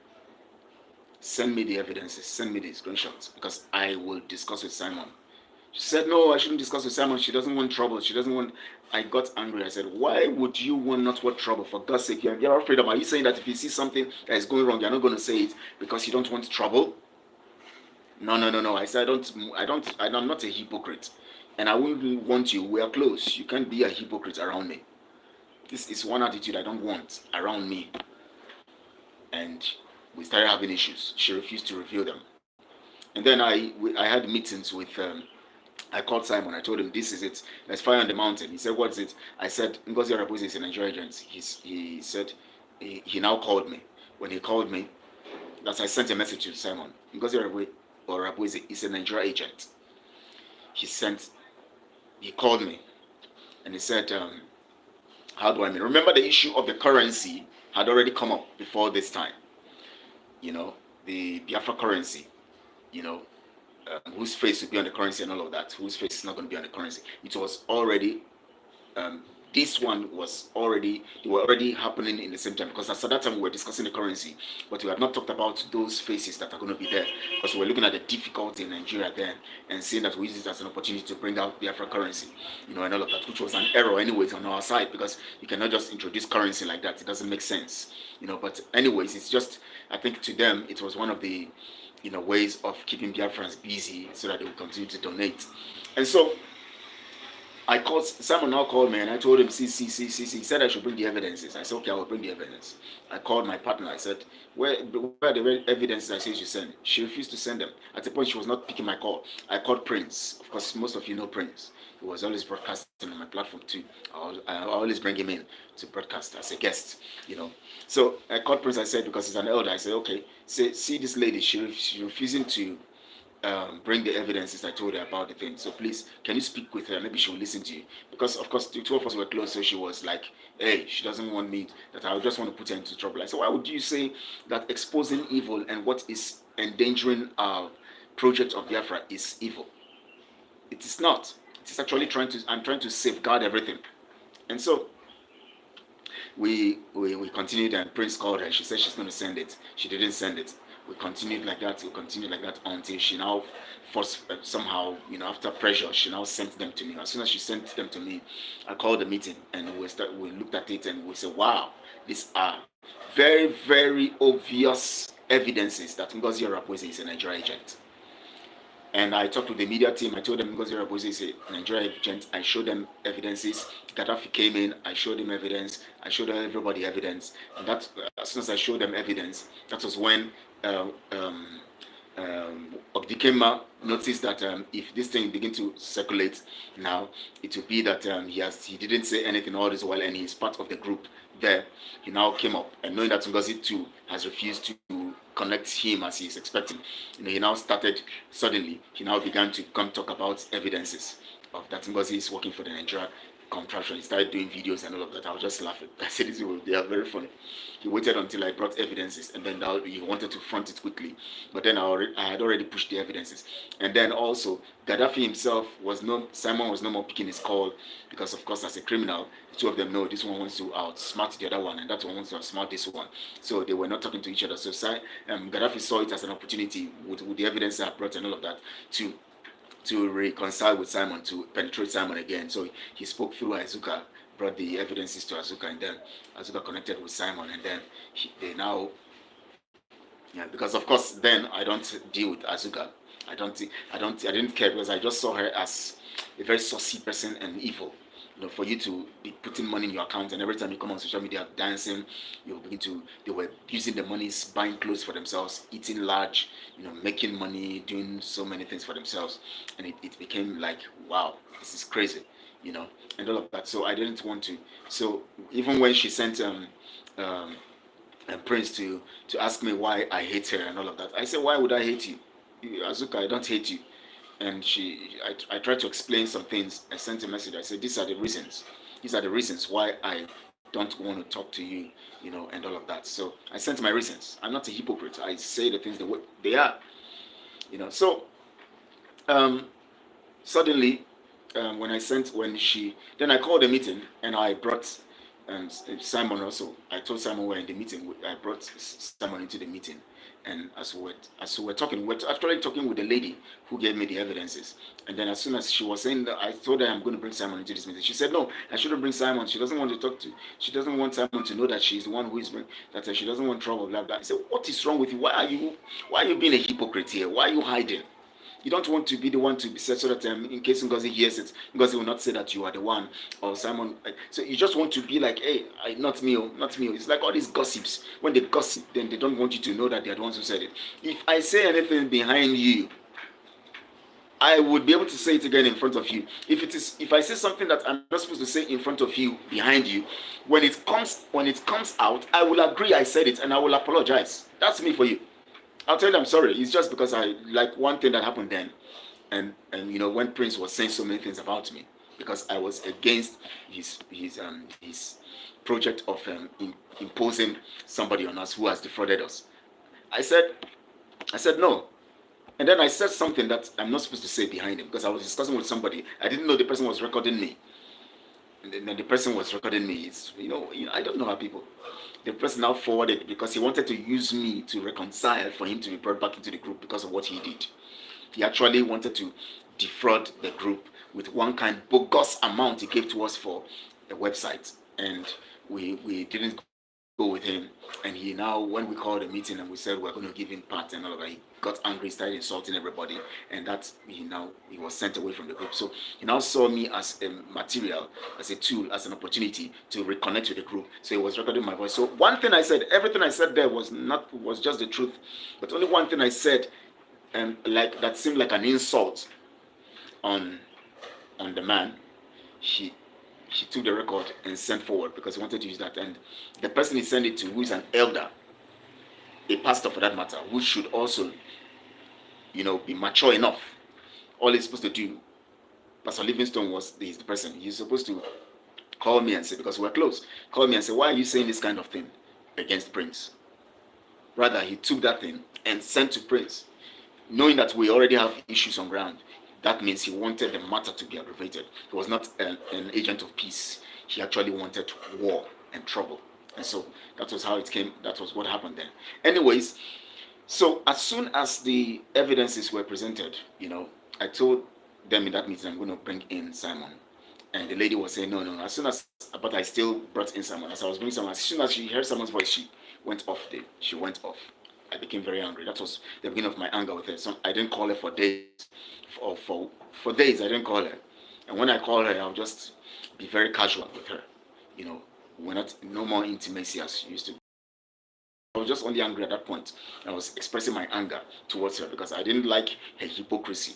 Send me the evidences, send me the screenshots, because I will discuss with Simon. She said, no, I shouldn't discuss with Simon. She doesn't want trouble. She doesn't want. I got angry. I said, why would you not want trouble? For God's sake, you're afraid of. Are you saying that if you see something that is going wrong, you're not going to say it because you don't want trouble? No. I said, I'm not a hypocrite, and I wouldn't want you. We are close. You can't be a hypocrite around me. This is one attitude I don't want around me. And we started having issues. She refused to reveal them. And then I had meetings with, I called Simon. I told him, this is it. There's fire on the mountain. He said, what's it? I said, Ngozi Orabueze is a Nigerian agent. He said, he now called me. When he called me, I sent a message to Simon. Ngozi Orabueze is a Nigerian agent. He called me and he said, how do I mean? Remember, the issue of the currency had already come up before this time. You know, the BIAFRA currency, you know, whose face would be on the currency and all of that, whose face is not going to be on the currency. It was already this one was already, they were already happening in the same time, because at that time we were discussing the currency, but we had not talked about those phases that are going to be there, because we were looking at the difficulty in Nigeria then and seeing that we use it as an opportunity to bring out BIAFRA currency, and all of that, which was an error anyways on our side, because you cannot just introduce currency like that. It doesn't make sense, but anyways, it's just, I think to them it was one of the ways of keeping Biafrans busy so that they will continue to donate. And so I called, Simon now called me, and I told him, see. He said I should bring the evidences. I said, okay, I will bring the evidence. I called my partner. I said, where are the evidences I said you send? She refused to send them. At the point, she was not picking my call. I called Prince. Of course, most of you know Prince. He was always broadcasting on my platform too. I always bring him in to broadcast as a guest, So I called Prince. I said, because he's an elder, I said, okay, see this lady. She's refusing to bring the evidences I told her about the thing. So please, can you speak with her? Maybe she'll listen to you. Because of course the two of us were close, so she was like, hey, she doesn't want me, that I just want to put her into trouble. I said, why would you say that exposing evil and what is endangering our project of Biafra is evil? It is not. It is actually I'm trying to safeguard everything. And so we continued, and Prince called her. She said she's going to send it. She didn't send it. We continued like that until she now somehow, after pressure, she now sent them to me. As soon as she sent them to me, I called the meeting, and we looked at it, and we said, wow, these are very, very obvious evidences that Ngozi Orakwe is a Nigerian agent. And I talked with the media team. I told them Ngozi Orakwe is a Nigerian agent. I showed them evidences. Gaddafi came in. I showed him evidence. I showed everybody evidence. And that, as soon as I showed them evidence, that was when Ogdikema noticed that if this thing begin to circulate now, it will be that he didn't say anything all this while, and he's part of the group there. He now came up, and knowing that Ngozi too has refused to connect him as he is expecting, he now started, suddenly he now began to come talk about evidences of that Ngozi is working for the Nigeria contraction. He started doing videos and all of that. I was just laughing. I said, they are very funny. He waited until I brought evidences, and then he wanted to front it quickly. But then I had already pushed the evidences. And then also, Gaddafi himself Simon was no more picking his call, because of course, as a criminal, the two of them know this one wants to outsmart the other one, and that one wants to outsmart this one. So they were not talking to each other. So Gaddafi saw it as an opportunity with the evidence I brought and all of that to reconcile with Simon, to penetrate Simon again. So he spoke through Azuka, brought the evidences to Azuka, and then Azuka connected with Simon, and then they now, because of course then I don't deal with Azuka. I didn't care, because I just saw her as a very saucy person and evil. For you to be putting money in your account, and every time you come on social media dancing, they were using the monies, buying clothes for themselves, eating large, making money, doing so many things for themselves. And it became like, wow, this is crazy, and all of that. So I didn't want to. So even when she sent Prince to ask me why I hate her and all of that, I said, why would I hate you? Azuka, I don't hate you. And I tried to explain some things. I sent a message. I said, these are the reasons why I don't want to talk to you, and all of that. So I sent my reasons. I'm not a hypocrite. I say the things the way they are, So suddenly, then I called a meeting, and I brought Simon also. I told Simon we're in the meeting. I brought Simon into the meeting. And as we were talking, we were actually talking with the lady who gave me the evidences. And then as soon as she was saying that, I told her I'm going to bring Simon into this meeting. She said, no, I shouldn't bring Simon. She doesn't want to talk to. She doesn't want Simon to know that she's the one who is that she doesn't want trouble. Blah blah. I said, what is wrong with you? Why are you being a hypocrite here? Why are you hiding? You don't want to be the one to be said, so that in case Ngozi hears it, Ngozi will not say that you are the one, or Simon. So you just want to be like, hey, not me. It's like all these gossips. When they gossip, then they don't want you to know that they're the ones who said it. If I say anything behind you, I would be able to say it again in front of you. If I say something that I'm not supposed to say in front of you, behind you, when it comes out, I will agree I said it, and I will apologize. That's me for you. I'll tell you I'm sorry. It's just because I like one thing that happened then, and when Prince was saying so many things about me, because I was against his project of imposing somebody on us who has defrauded us. I said no, and then I said something that I'm not supposed to say behind him, because I was discussing with somebody. I didn't know the person was recording me. And then the person was recording me. I don't know how people. The person now forwarded because he wanted to use me to reconcile for him to be brought back into the group because of what he did. He actually wanted to defraud the group with one kind bogus amount he gave to us for a website, and we didn't go with him. And he now, when we called a meeting and we said we're going to give him part and all of that, he got angry, started insulting everybody, and that he was sent away from the group. So he now saw me as a material, as a tool, as an opportunity to reconnect with the group. So he was recording my voice. So one thing I said, everything I said there was just the truth, but only one thing I said, and like that seemed like an insult on the man. He took the record and sent forward because he wanted to use that. And the person he sent it to, who is an elder, a pastor for that matter, who should also, be mature enough. All he's supposed to do, Pastor Livingstone is the person. He's supposed to call me and say, because we're close, call me and say, why are you saying this kind of thing against Prince? Rather, he took that thing and sent to Prince, knowing that we already have issues on ground. That means he wanted the matter to be aggravated. He was not an agent of peace. He actually wanted war and trouble. And so that was how it came. That was what happened then. Anyways, so as soon as the evidences were presented, I told them in that meeting, I'm going to bring in Simon. And the lady was saying, no. But I still brought in Simon. As I was bringing Simon, as soon as she heard someone's voice, she went off. I became very angry. That was the beginning of my anger with her. So I didn't call her for days. For days, I didn't call her. And when I call her, I'll just be very casual with her. We're not, no more intimacy as used to. I was just only angry at that point. I was expressing my anger towards her because I didn't like her hypocrisy.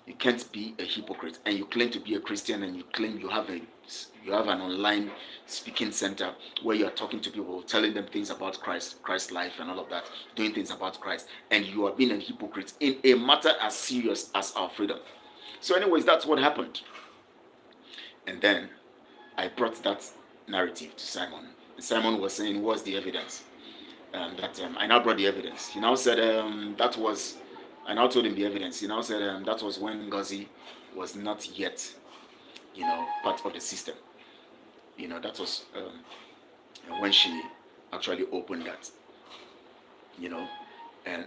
You can't be a hypocrite and you claim to be a Christian and you claim you have an online speaking center where you are talking to people, telling them things about Christ's life and all of that, doing things about Christ, and you are being a hypocrite in a matter as serious as our freedom. So anyways, that's what happened. And then I brought that narrative to Simon. And Simon was saying, what's the evidence? I now brought the evidence. He now said I now told him the evidence. He now said that was when Ngozi was not yet, part of the system. That was when she actually opened that. And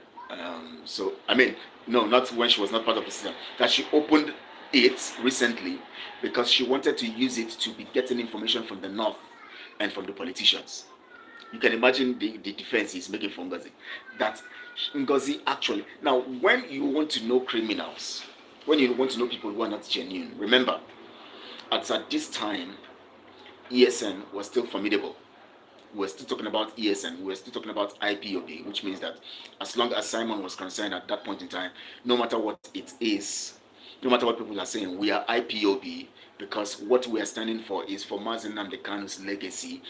so I mean, no, not when she was not part of the system. That she opened it recently because she wanted to use it to be getting information from the north and from the politicians. You can imagine the defense he's making for Ngozi. That Ngozi actually... Now, when you want to know criminals, when you want to know people who are not genuine, remember, at this time, ESN was still formidable. We're still talking about ESN. We're still talking about IPOB, which means that as long as Simon was concerned at that point in time, no matter what it is, no matter what people are saying, we are IPOB because what we are standing for is for Mazi Nnamdi Kanu's legacy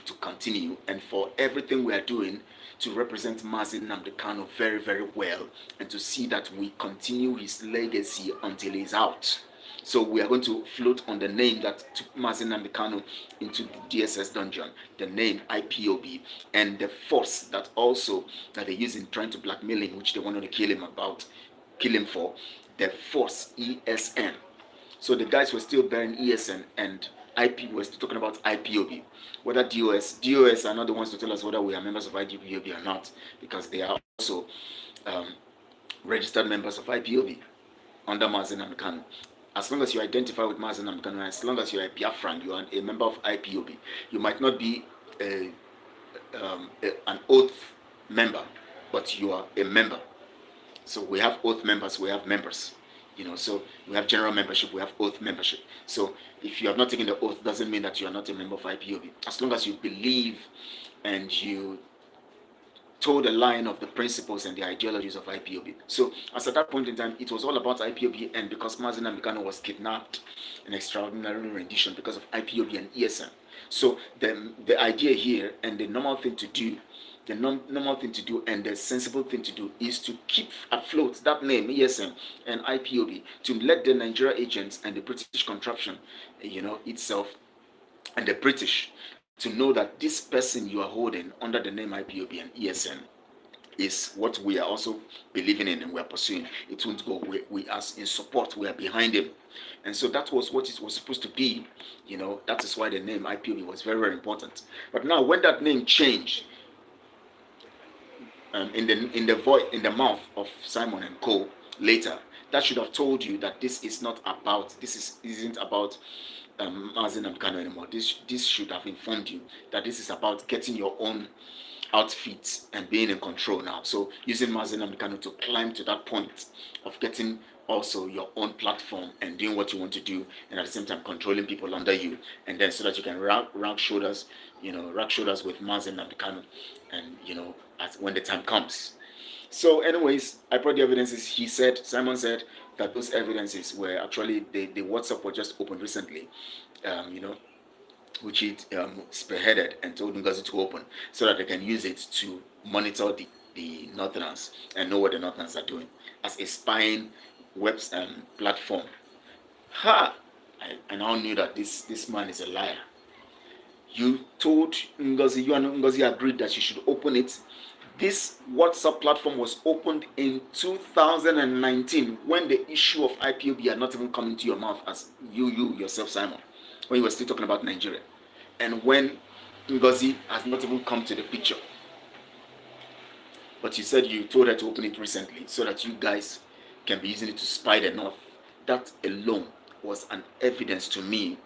to continue and for everything we are doing to represent Mazi Nnamdi Kanu very, very well and to see that we continue his legacy until he's out. So we are going to float on the name that took Mazi Nnamdi Kanu into the DSS dungeon, the name IPOB, and the force that they use in trying to blackmail him, which they wanted to kill him for, the force ESN. So the guys were still bearing ESN and IP. We're still talking about IPOB. Whether DOS are not the ones to tell us whether we are members of IPOB or not, because they are also registered members of IPOB under Mazi Nnamdi Kanu. As long as you identify with Mazi Nnamdi Kanu, as long as you are a BIAFRA, you are a member of IPOB. You might not be an oath member, but you are a member. So we have oath members, we have members. So we have general membership, we have oath membership. So if you have not taken the oath, doesn't mean that you are not a member of IPOB. As long as you believe and you toe the line of the principles and the ideologies of IPOB. So as at that point in time, it was all about IPOB, and because Mazi Nnamdi Kanu was kidnapped, an extraordinary rendition because of IPOB and ESN. So the idea here and the normal thing to do, and the sensible thing to do is to keep afloat that name, ESN and IPOB, to let the Nigeria agents and the British contraption, itself, and the British, to know that this person you are holding under the name IPOB and ESN is what we are also believing in and we are pursuing. It won't go. We as in support, we are behind him. And so that was what it was supposed to be. That is why the name IPOB was very, very important. But now when that name changed, in the mouth of Simon and Co. later, that should have told you that this isn't about Mazen Amkano anymore. This should have informed you that this is about getting your own outfit and being in control now. So using Mazen Amkano to climb to that point of getting also your own platform and doing what you want to do, and at the same time controlling people under you, and then so that you can rack shoulders with Mazen Amkano, and as when the time comes. So anyways, I brought the evidences. Simon said that those evidences were actually the WhatsApp was just opened recently, which he spearheaded and told Ngozi to open so that they can use it to monitor the Northerners and know what the Northerners are doing as a spying web platform. I now knew that this man is a liar. You told Ngozi, you and Ngozi agreed that you should open it. This WhatsApp platform was opened in 2019 when the issue of IPOB had not even come into your mouth as you yourself, Simon, when you were still talking about Nigeria. And when Ngozi has not even come to the picture. But you said you told her to open it recently so that you guys can be using it to spy the North. That alone was an evidence to me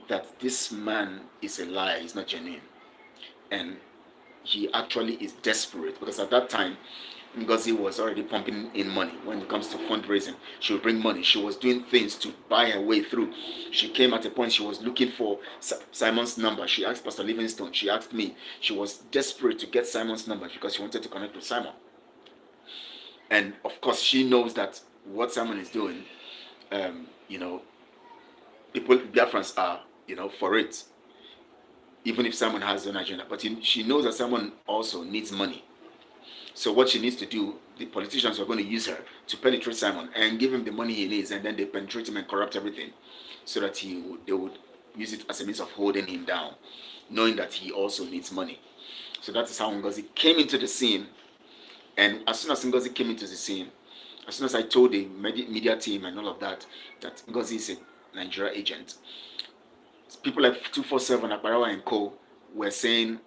that this man is a liar, he's not genuine. And he actually is desperate, because at that time Ngozi was already pumping in money. When it comes to fundraising, she would bring money. She was doing things to buy her way through. She came at a point she was looking for Simon's number. She asked Pastor Livingstone, she asked me. She was desperate to get Simon's number because she wanted to connect with Simon. And of course she knows that what Simon is doing, people, Biafrans are for it, even if Simon has an agenda. But she knows that Simon also needs money. So what she needs to do, the politicians are going to use her to penetrate Simon and give him the money he needs, and then they penetrate him and corrupt everything, so that they would use it as a means of holding him down, knowing that he also needs money. So that is how Ngozi came into the scene. And as soon as Ngozi came into the scene, as soon as I told the media team and all of that Ngozi is a Nigeria agent, people like 247, Akbarawa and Co. were saying,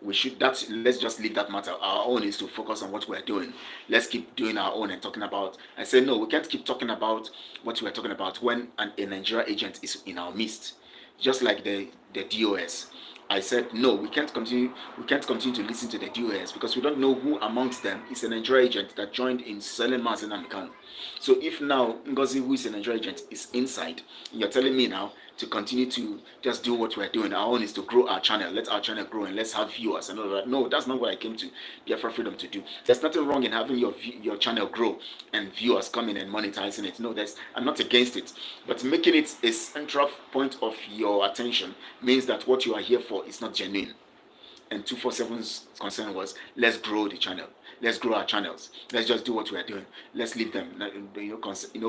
let's just leave that matter. Our own is to focus on what we're doing. Let's keep doing our own and talking about. I said, no, we can't keep talking about what we're talking about when a Nigeria agent is in our midst. Just like the DOS. I said, no, we can't continue to listen to the DOS because we don't know who amongst them is a Nigeria agent that joined in selling Mazen Amkano. So if now Ngozi, who is a Nigeria agent, is inside, you're telling me now to continue to just do what we're doing. Our own is to grow our channel. Let our channel grow and let's have viewers and all that. No, that's not what I came to Biafra Freedom to do. There's nothing wrong in having your channel grow and viewers coming and monetizing it. No, I'm not against it. But making it a central point of your attention means that what you are here for is not genuine. And 247's concern was, let's grow the channel. Let's grow our channels. Let's just do what we are doing. Let's leave them.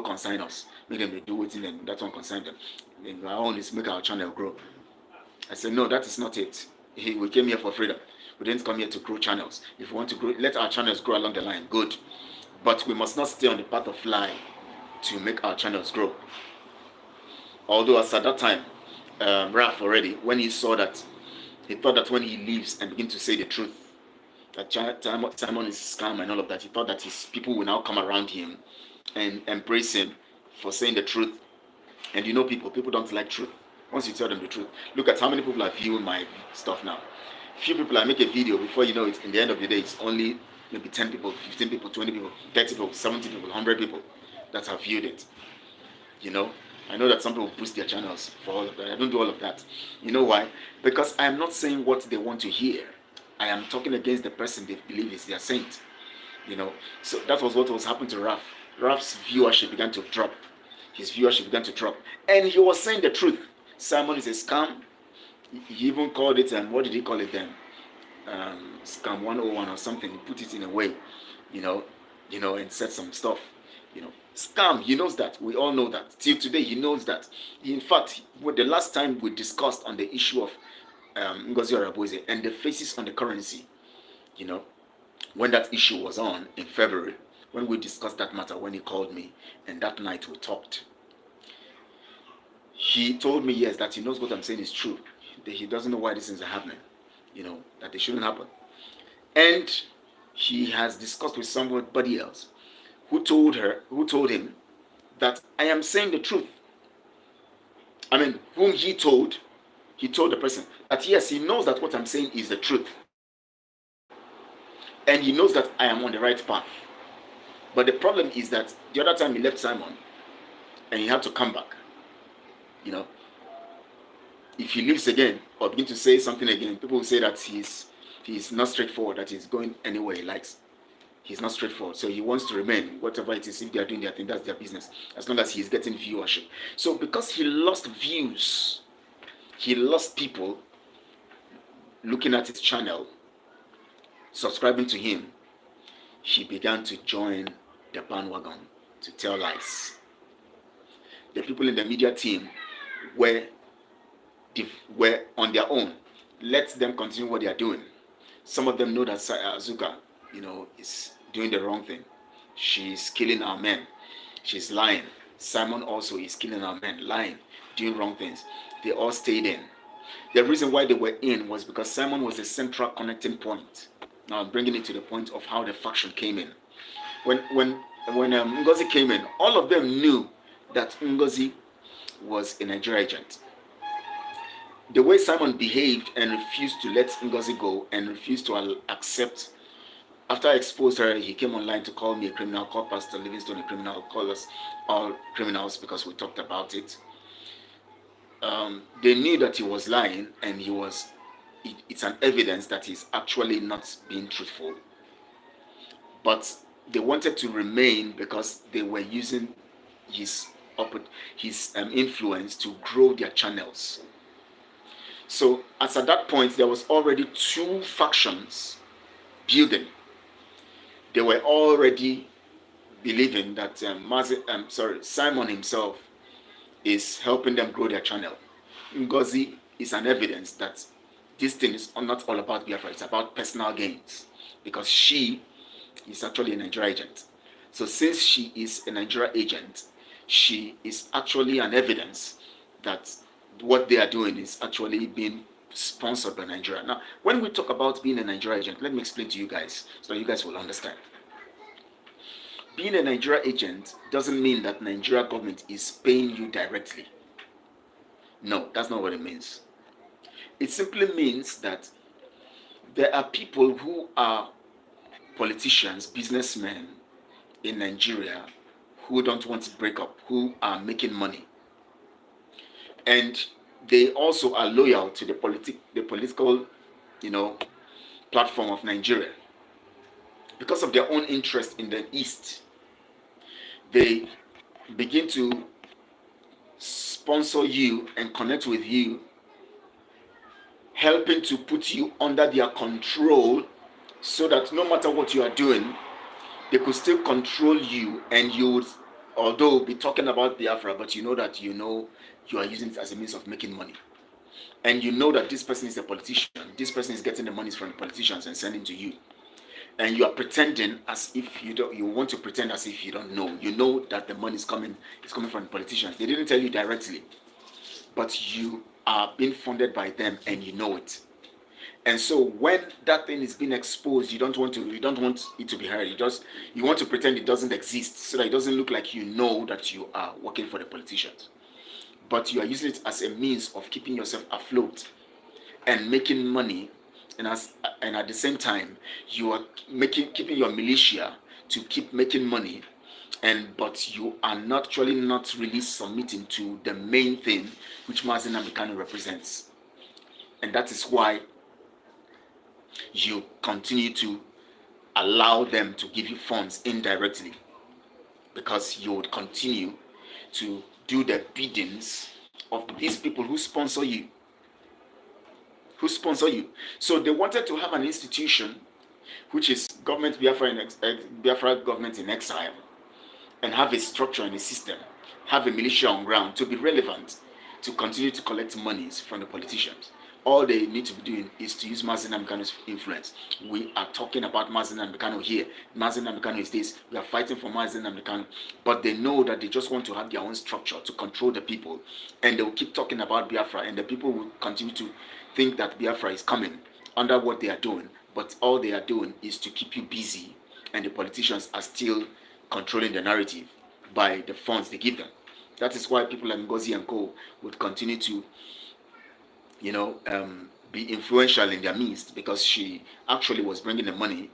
Consign us. Make them do it, and that one consign them. And our own is make our channel grow. I said, no, that is not it. We came here for freedom. We didn't come here to grow channels. If we want to grow, let our channels grow along the line. Good. But we must not stay on the path of lie to make our channels grow. Although as at that time, Raf already, when he saw that, he thought that when he leaves and begin to say the truth, that Simon is scam and all of that, he thought that his people will now come around him and embrace him for saying the truth. And people don't like truth. Once you tell them the truth, look at how many people are viewing my stuff now. Few people, I make a video, before you know it, in the end of the day, it's only maybe 10 people, 15 people, 20 people, 30 people, 70 people, 100 people that have viewed it. I know that some people boost their channels for all of that. I don't do all of that. You know why? Because I am not saying what they want to hear. I am talking against the person they believe is their saint. So that was what was happening to Raf. Raf's viewership began to drop. His viewership began to drop. And he was saying the truth. Simon is a scam. He even called it, what did he call it then? Scam 101 or something. He put it in a way, and said some stuff. Scam, he knows that. We all know that. Till today, he knows that. In fact, the last time we discussed on the issue of Ngozi Araboze and the faces on the currency, you know, when that issue was on in February, when we discussed that matter, when he called me, and that night we talked, he told me, yes, that he knows what I'm saying is true. That he doesn't know why these things are happening, that they shouldn't happen. And he has discussed with somebody else who told him that I am saying the truth. I mean, whom he told the person that yes, he knows that what I'm saying is the truth. And he knows that I am on the right path. But the problem is that the other time he left Simon and he had to come back. If he leaves again or begin to say something again, people will say that he's not straightforward, that he's going anywhere he likes. He's not straightforward. So he wants to remain, whatever it is, if they are doing their thing, that's their business, as long as he's getting viewership. So because he lost views, he lost people looking at his channel, subscribing to him, he began to join the bandwagon to tell lies. The people in the media team were on their own. Let them continue what they are doing. Some of them know that Azuka, is doing the wrong thing. She's killing our men. She's lying. Simon also is killing our men, lying, doing wrong things. They all stayed in. The reason why they were in was because Simon was the central connecting point. Now I'm bringing it to the point of how the faction came in. When Ngozi came in, all of them knew that Ngozi was a Nigerian agent. The way Simon behaved and refused to let Ngozi go and refused to accept, after I exposed her, he came online to call me a criminal, call Pastor Livingstone a criminal, call us all criminals because we talked about it. They knew that he was lying, and it's an evidence that he's actually not being truthful. But they wanted to remain because they were using his influence to grow their channels. So as at that point, there was already two factions building. They were already believing that Simon himself is helping them grow their channel. Ngozi is an evidence that this thing is not all about Biafra, it's about personal gains, because she is actually a Nigeria agent. So since she is a Nigeria agent, she is actually an evidence that what they are doing is actually being sponsored by Nigeria. Now, when we talk about being a Nigeria agent, let me explain to you guys so that you guys will understand. Being a Nigeria agent doesn't mean that Nigeria government is paying you directly. No, that's not what it means. It simply means that there are people who are politicians, businessmen in Nigeria who don't want to break up, who are making money. And they also are loyal to the political, platform of Nigeria. Because of their own interest in the East, they begin to sponsor you and connect with you, helping to put you under their control so that no matter what you are doing, they could still control you, and you would, although be talking about Biafra, but you are using it as a means of making money. And you know that this person is a politician, this person is getting the money from the politicians and sending to you. And you are pretending as if you want to pretend as if you don't know. You know that the money is coming from the politicians. They didn't tell you directly, but you are being funded by them and you know it. And so when that thing is being exposed, you don't want it to be heard. You want to pretend it doesn't exist so that it doesn't look like you know that you are working for the politicians. But you are using it as a means of keeping yourself afloat and making money, and at the same time you are keeping your militia to keep making money, but you are not really submitting to the main thing which Mazi Nnamdi Kanu represents. And that is why you continue to allow them to give you funds indirectly, because you would continue to do the biddings of these people who sponsor you. So they wanted to have an institution which is government Biafra government in exile, and have a structure and a system, have a militia on ground to be relevant, to continue to collect monies from the politicians. all they need to be doing is to use Mazi Nnamdi Kanu's influence. We are talking about Mazi Nnamdi Kanu here. Mazi Nnamdi Kanu is this. We are fighting for Mazi Nnamdi Kanu. But they know that they just want to have their own structure to control the people. And they will keep talking about Biafra, and the people will continue to think that Biafra is coming under what they are doing. But all they are doing is to keep you busy, and the politicians are still controlling the narrative by the funds they give them. That is why people like Ngozi and Co would continue to, be influential in their midst, because she actually was bringing the money.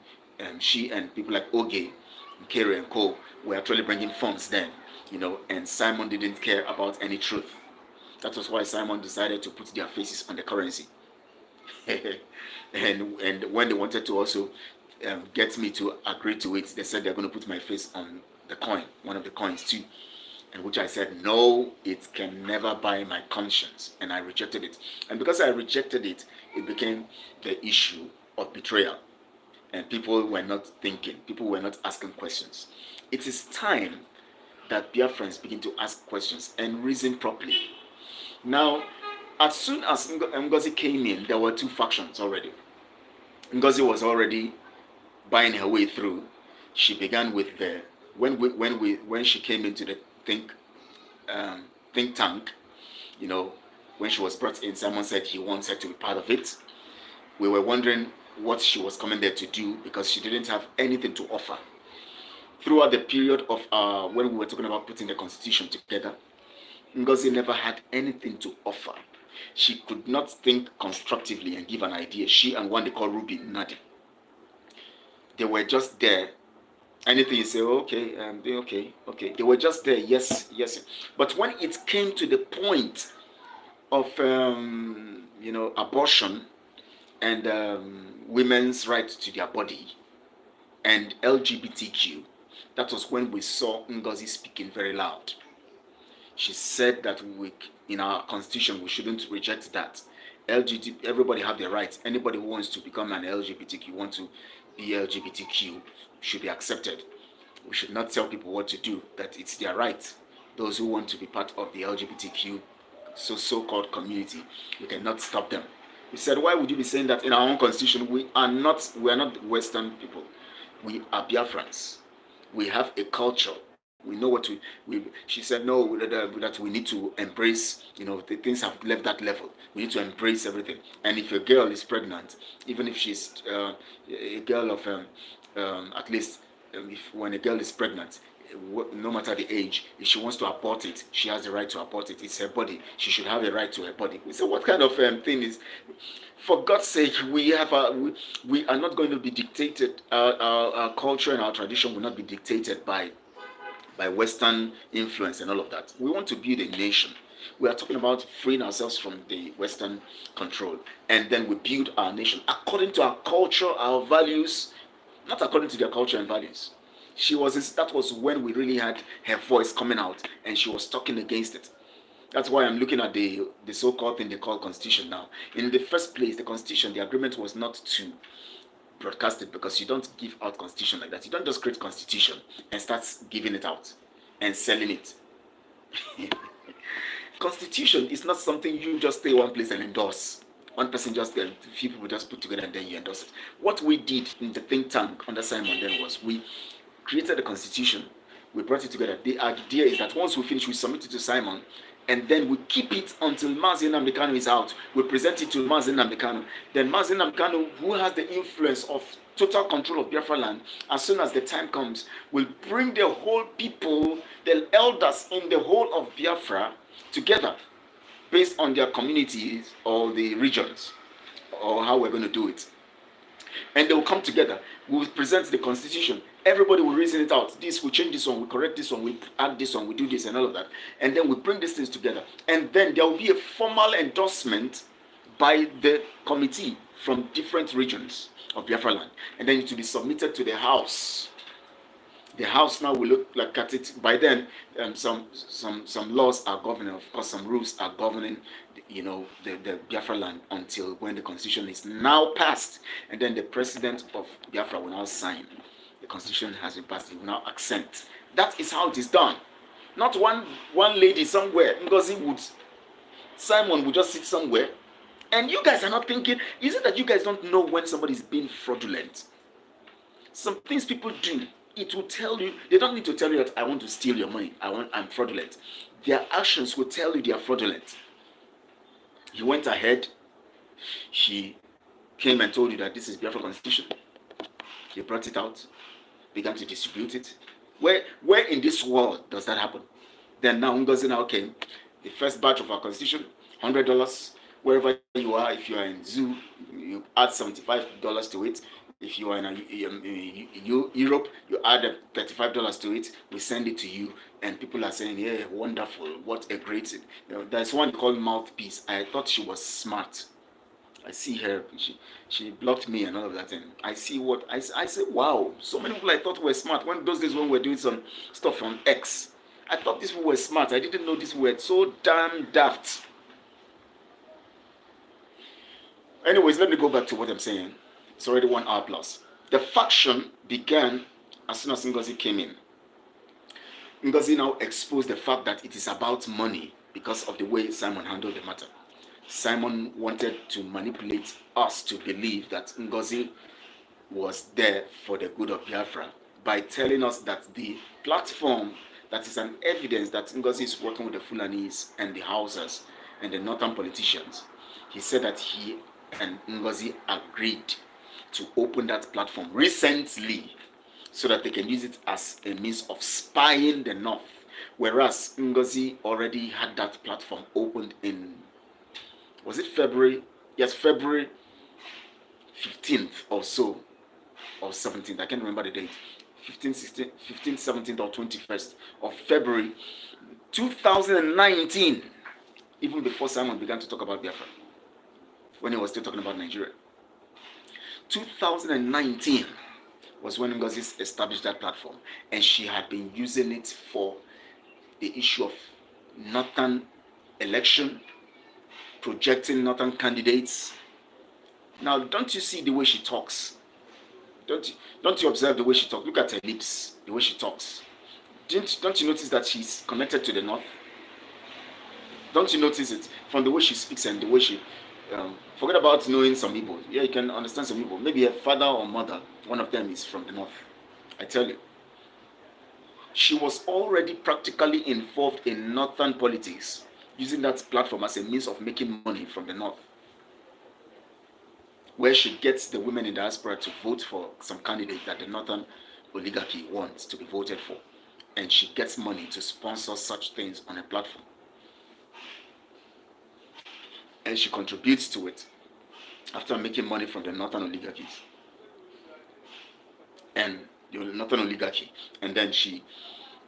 She and people like Oge, Kere and Co were actually bringing funds then, and Simon didn't care about any truth. That was why Simon decided to put their faces on the currency. and when they wanted to also get me to agree to it, they said they're going to put my face on the coin, one of the coins too. And which I said, no, it can never buy my conscience. And I rejected it. And because I rejected it, it became the issue of betrayal. And people were not thinking. People were not asking questions. It is time that Biafrans begin to ask questions and reason properly. Now, as soon as Ngozi came in, there were two factions already. Ngozi was already buying her way through. She began with when she came into the think tank, when she was brought in, Simon said he wants her to be part of it. We were wondering what she was coming there to do, because she didn't have anything to offer. Throughout the period of when we were talking about putting the constitution together, Ngozi never had anything to offer. She could not think constructively and give an idea. She and one they call Ruby Nadi. They were just there. Anything you say, okay, okay. They were just there, yes. But when it came to the point of, abortion and women's right to their body and LGBTQ, that was when we saw Ngozi speaking very loud. She said that in our constitution, we shouldn't reject that. Everybody have their rights. Anybody who wants to become an LGBTQ, want to be LGBTQ, should be accepted. We should not tell people what to do, that it's their right. Those who want to be part of the LGBTQ so-called community, we cannot stop them. We said, why would you be saying that in our own constitution? We are not Western people. We are Biafrans. We have a culture. We know what she said, no, that we need to embrace, the things have left that level. We need to embrace everything. And if a girl is pregnant, even if she's a girl of, at least, when a girl is pregnant, no matter the age, if she wants to abort it, she has the right to abort it. It's her body. She should have a right to her body. We say, what kind of thing is, for God's sake, we are not going to be dictated, our culture and our tradition will not be dictated by Western influence and all of that. We want to build a nation. We are talking about freeing ourselves from the Western control, and then we build our nation according to our culture, our values, not according to their culture and values. That was when we really had her voice coming out, and she was talking against it. That's why I'm looking at the so-called thing they call constitution now. In the first place, the constitution, the agreement was not to broadcast it, because you don't give out constitution like that. You don't just create constitution and start giving it out and selling it. Constitution is not something you just stay one place and endorse. One person just, a few people just put together and then you endorse it. What we did in the think tank under Simon then was we created the constitution, we brought it together. The idea is that once we finish, we submit it to Simon, and then we keep it until Mazi Nnamdi Kanu is out. We present it to Mazi Nnamdi Kanu. Then Mazi Nnamdi Kanu, who has the influence of total control of Biafra land, as soon as the time comes, will bring the whole people, the elders in the whole of Biafra together, based on their communities or the regions, or how we're going to do it. And they will come together. We will present the constitution. Everybody will reason it out. This, we change this one, we correct this one, we add this one, we do this and all of that. And then we bring these things together. And then there will be a formal endorsement by the committee from different regions of Biafra land. And then it will be submitted to the House. The House now will look like at it. By then, some laws are governing. Of course, some rules are governing, the Biafra land until when the constitution is now passed, and then the president of Biafra will now sign. The constitution has been passed. He will now accent. That is how it is done. Not one lady somewhere. Simon would just sit somewhere And you guys are not thinking, is it that you guys don't know when somebody is being fraudulent? Some things people do, it will tell you, they don't need to tell you that I want to steal your money, I'm fraudulent. Their actions will tell you they are fraudulent. He went ahead, he came and told you that this is BIAFRA constitution. He brought it out, began to distribute it. Where in this world does that happen? Then now Ngozi now came, the first batch of our constitution, $100. Wherever you are, if you are in Zoo, you add $75 to it. If you are in Europe, you add $35 to it. We send it to you, and people are saying, "Yeah, wonderful! What a great!" There's one called Mouthpiece. I thought she was smart. I see her. She blocked me and all of that, and I see what I say. Wow, so many people I thought were smart. When those days when we were doing some stuff on X, I thought these people were smart. I didn't know these were so damn daft. Anyways, let me go back to what I'm saying. It's already 1 hour plus. The faction began as soon as Ngozi came in. Ngozi now exposed the fact that it is about money because of the way Simon handled the matter. Simon wanted to manipulate us to believe that Ngozi was there for the good of Biafra by telling us that the platform that is an evidence that Ngozi is working with the Fulanis and the Hausas and the northern politicians. He said that he and Ngozi agreed to open that platform recently so that they can use it as a means of spying the North. Whereas Ngozi already had that platform opened in, was it February? Yes, February 15th or so, or 17th, I can't remember the date. 15th, 17th or 21st of February 2019, even before Simon began to talk about Biafra, when he was still talking about Nigeria. 2019 was when Ngozi established that platform, and she had been using it for the issue of northern election, projecting northern candidates. Now, don't you see the way she talks? Don't you observe the way she talks? Look at her lips, the way she talks. Don't you notice that she's connected to the North? Don't you notice it from the way she speaks and the way she... forget about knowing some people. Yeah, you can understand some people. Maybe a father or mother, one of them is from the North. I tell you. She was already practically involved in northern politics, using that platform as a means of making money from the North, where she gets the women in diaspora to vote for some candidate that the northern oligarchy wants to be voted for. And she gets money to sponsor such things on a platform. And she contributes to it after making money from the northern oligarchies and the northern oligarchy. And then she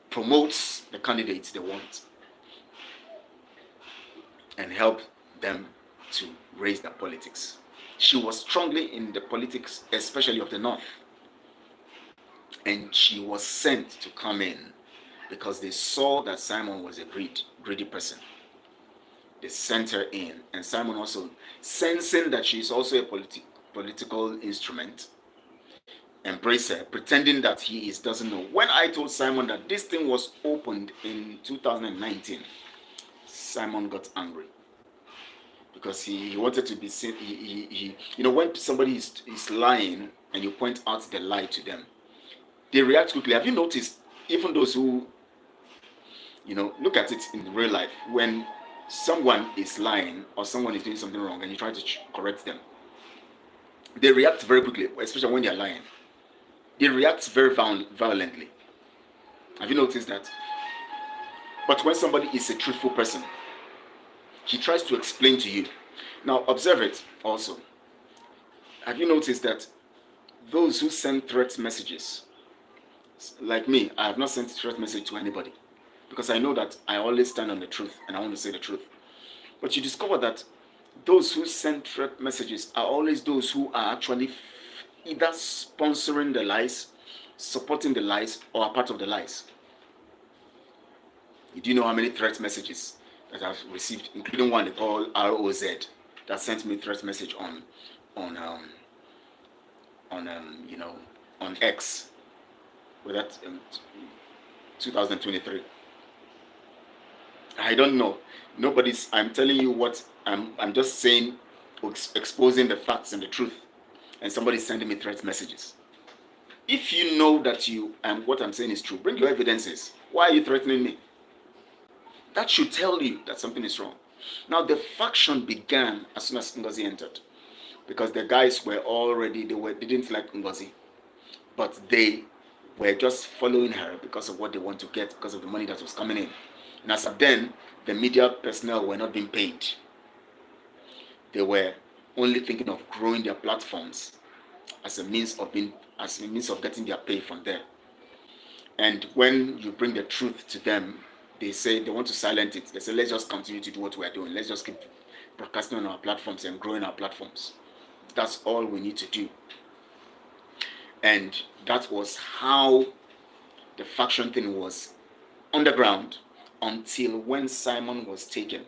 promotes the candidates they want and help them to raise their politics. She was strongly in the politics, especially of the North. And she was sent to come in because they saw that Simon was a greedy person. They sent her in, and Simon also, sensing that she is also a political instrument, embraced her, pretending that he doesn't know. When I told Simon that this thing was opened in 2019, Simon got angry. Because he wanted to be seen. When somebody is lying and you point out the lie to them, they react quickly. Have you noticed, even those who, look at it in real life, when someone is lying or someone is doing something wrong and you try to correct them, they react very quickly, especially when they are lying. They react very violently. Have you noticed that? But when somebody is a truthful person, he tries to explain to you. Now, observe it also. Have you noticed that those who send threat messages, like me, I have not sent a threat message to anybody because I know that I always stand on the truth and I want to say the truth. But you discover that those who send threat messages are always those who are actually either sponsoring the lies, supporting the lies, or are part of the lies. Do you know how many threat messages that I've received, including one they call ROZ, that sent me threat message on X, with that 2023. I don't know. I'm telling you what I'm just saying exposing the facts and the truth, and somebody's sending me threat messages. If you know that what I'm saying is true, bring your evidences. Why are you threatening me? That should tell you that something is wrong. Now, the faction began as soon as Ngozi entered, because the guys were already, they didn't like Ngozi, but they were just following her because of what they want to get, because of the money that was coming in. And as of then, the media personnel were not being paid. They were only thinking of growing their platforms as a means of getting their pay from there. And when you bring the truth to them, they say they want to silence it. They say, let's just continue to do what we are doing. Let's just keep broadcasting on our platforms and growing our platforms. That's all we need to do. And that was how the faction thing was underground until when Simon was taken.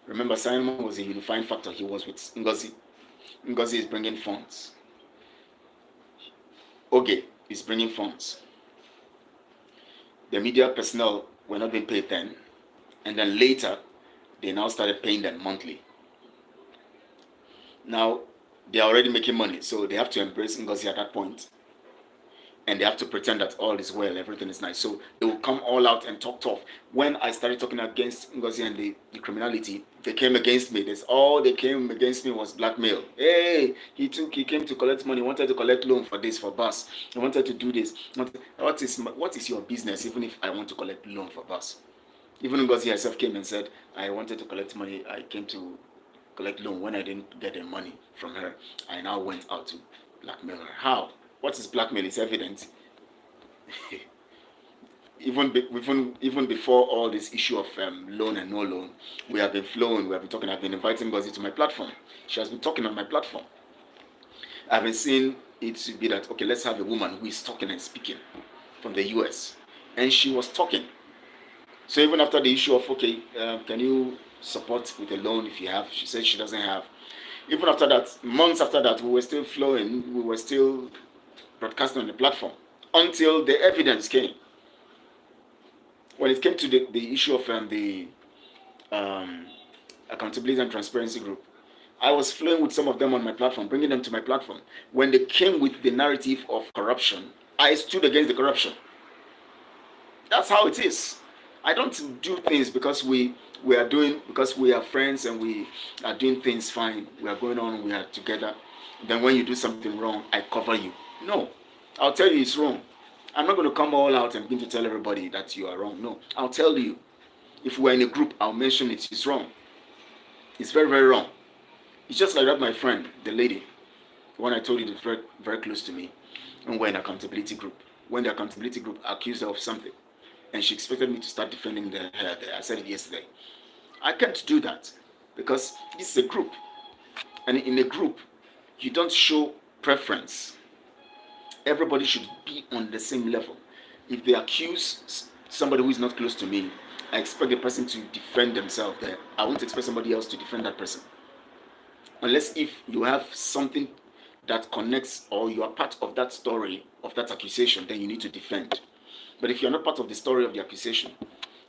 Remember, Simon was a unifying factor. He was with Ngozi. Ngozi is bringing funds. Oge is bringing funds. The media personnel were not being paid then. And then later, they now started paying them monthly. Now, they are already making money, so they have to embrace Ngozi at that point. And they have to pretend that all is well, everything is nice. So they will come all out and talk tough. When I started talking against Ngozi and the criminality, they came against me. All they came against me was blackmail. Hey, he came to collect money, wanted to collect loan for this, for bus. He wanted to do this. What is your business, even if I want to collect loan for bus? Even Ngozi herself came and said, I wanted to collect money, I came to collect loan. When I didn't get the money from her, I now went out to blackmail her. How? What is blackmail? It's evident. even before all this issue of loan and no loan, we have been flowing, we have been talking, I've been inviting Ngozi to my platform. She has been talking on my platform. I've been seeing it to be that, okay, let's have a woman who is talking and speaking from the US. And she was talking. So even after the issue of, okay, can you support with a loan if you have? She said she doesn't have. Even after that, months after that, we were still flowing, we were still broadcasting on the platform until the evidence came. When it came to the issue of the accountability and transparency group, I was flowing with some of them on my platform, bringing them to my platform. When they came with the narrative of corruption, I stood against the corruption. That's how it is. I don't do things because we are friends and we are doing things fine. We are going on, we are together. Then when you do something wrong, I cover you. No, I'll tell you it's wrong. I'm not going to come all out and begin to tell everybody that you are wrong. No, I'll tell you. If we're in a group, I'll mention it. It's wrong. It's very, very wrong. It's just like that, my friend, the lady, the one I told you, that's very, very close to me, and we're in accountability group. When the accountability group accused her of something, and she expected me to start defending her there. I said it yesterday. I can't do that because this is a group. And in a group, you don't show preference. Everybody should be on the same level. If they accuse somebody who is not close to me, I expect the person to defend themselves there. I won't expect somebody else to defend that person. Unless if you have something that connects or you are part of that story, of that accusation, then you need to defend. But if you're not part of the story of the accusation,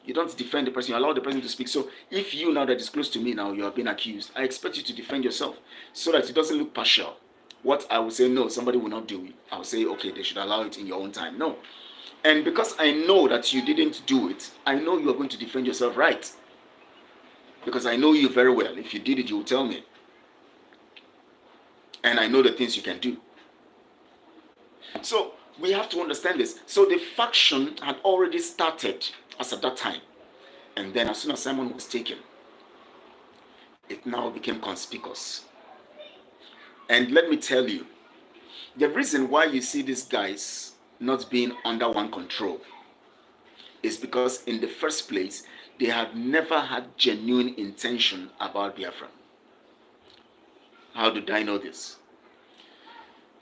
you don't defend the person, you allow the person to speak. So if you now that is close to me now, you are being accused, I expect you to defend yourself so that it doesn't look partial. What I will say, no, somebody will not do it. I will say, okay, they should allow it in your own time. No. And because I know that you didn't do it, I know you are going to defend yourself right. Because I know you very well. If you did it, you will tell me. And I know the things you can do. So we have to understand this. So the faction had already started as at that time. And then as soon as Simon was taken, it now became conspicuous. And let me tell you, the reason why you see these guys not being under one control is because in the first place, they had never had genuine intention about Biafra. How did I know this?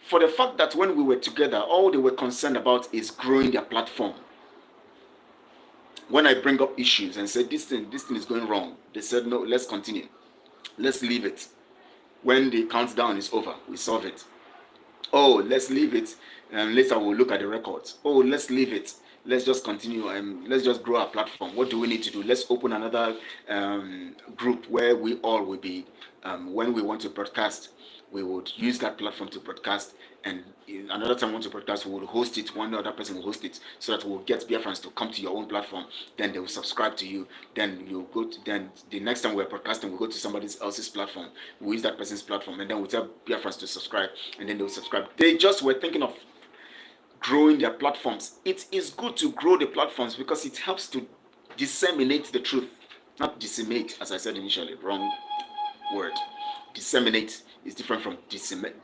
For the fact that when we were together, all they were concerned about is growing their platform. When I bring up issues and say this thing is going wrong, they said, no, let's continue. Let's leave it. When the countdown is over, we solve it. Oh, let's leave it, and later we'll look at the records. Oh, let's leave it. let's just continue and let's just grow our platform. What do we need to do? Let's open another group where we all will be. When we want to broadcast, we would use that platform to broadcast, and in another time we want to broadcast, we will host it. One other person will host it, so that we'll get Biafrans to come to your own platform. Then they will subscribe to you. Then you go to, then the next time we're broadcasting, we go to somebody else's platform. We use that person's platform, and then we tell Biafrans to subscribe, and then they'll subscribe. They just were thinking of growing their platforms. It is good to grow the platforms because it helps to disseminate the truth, not disseminate, as I said initially, wrong word. Disseminate is different from decimate.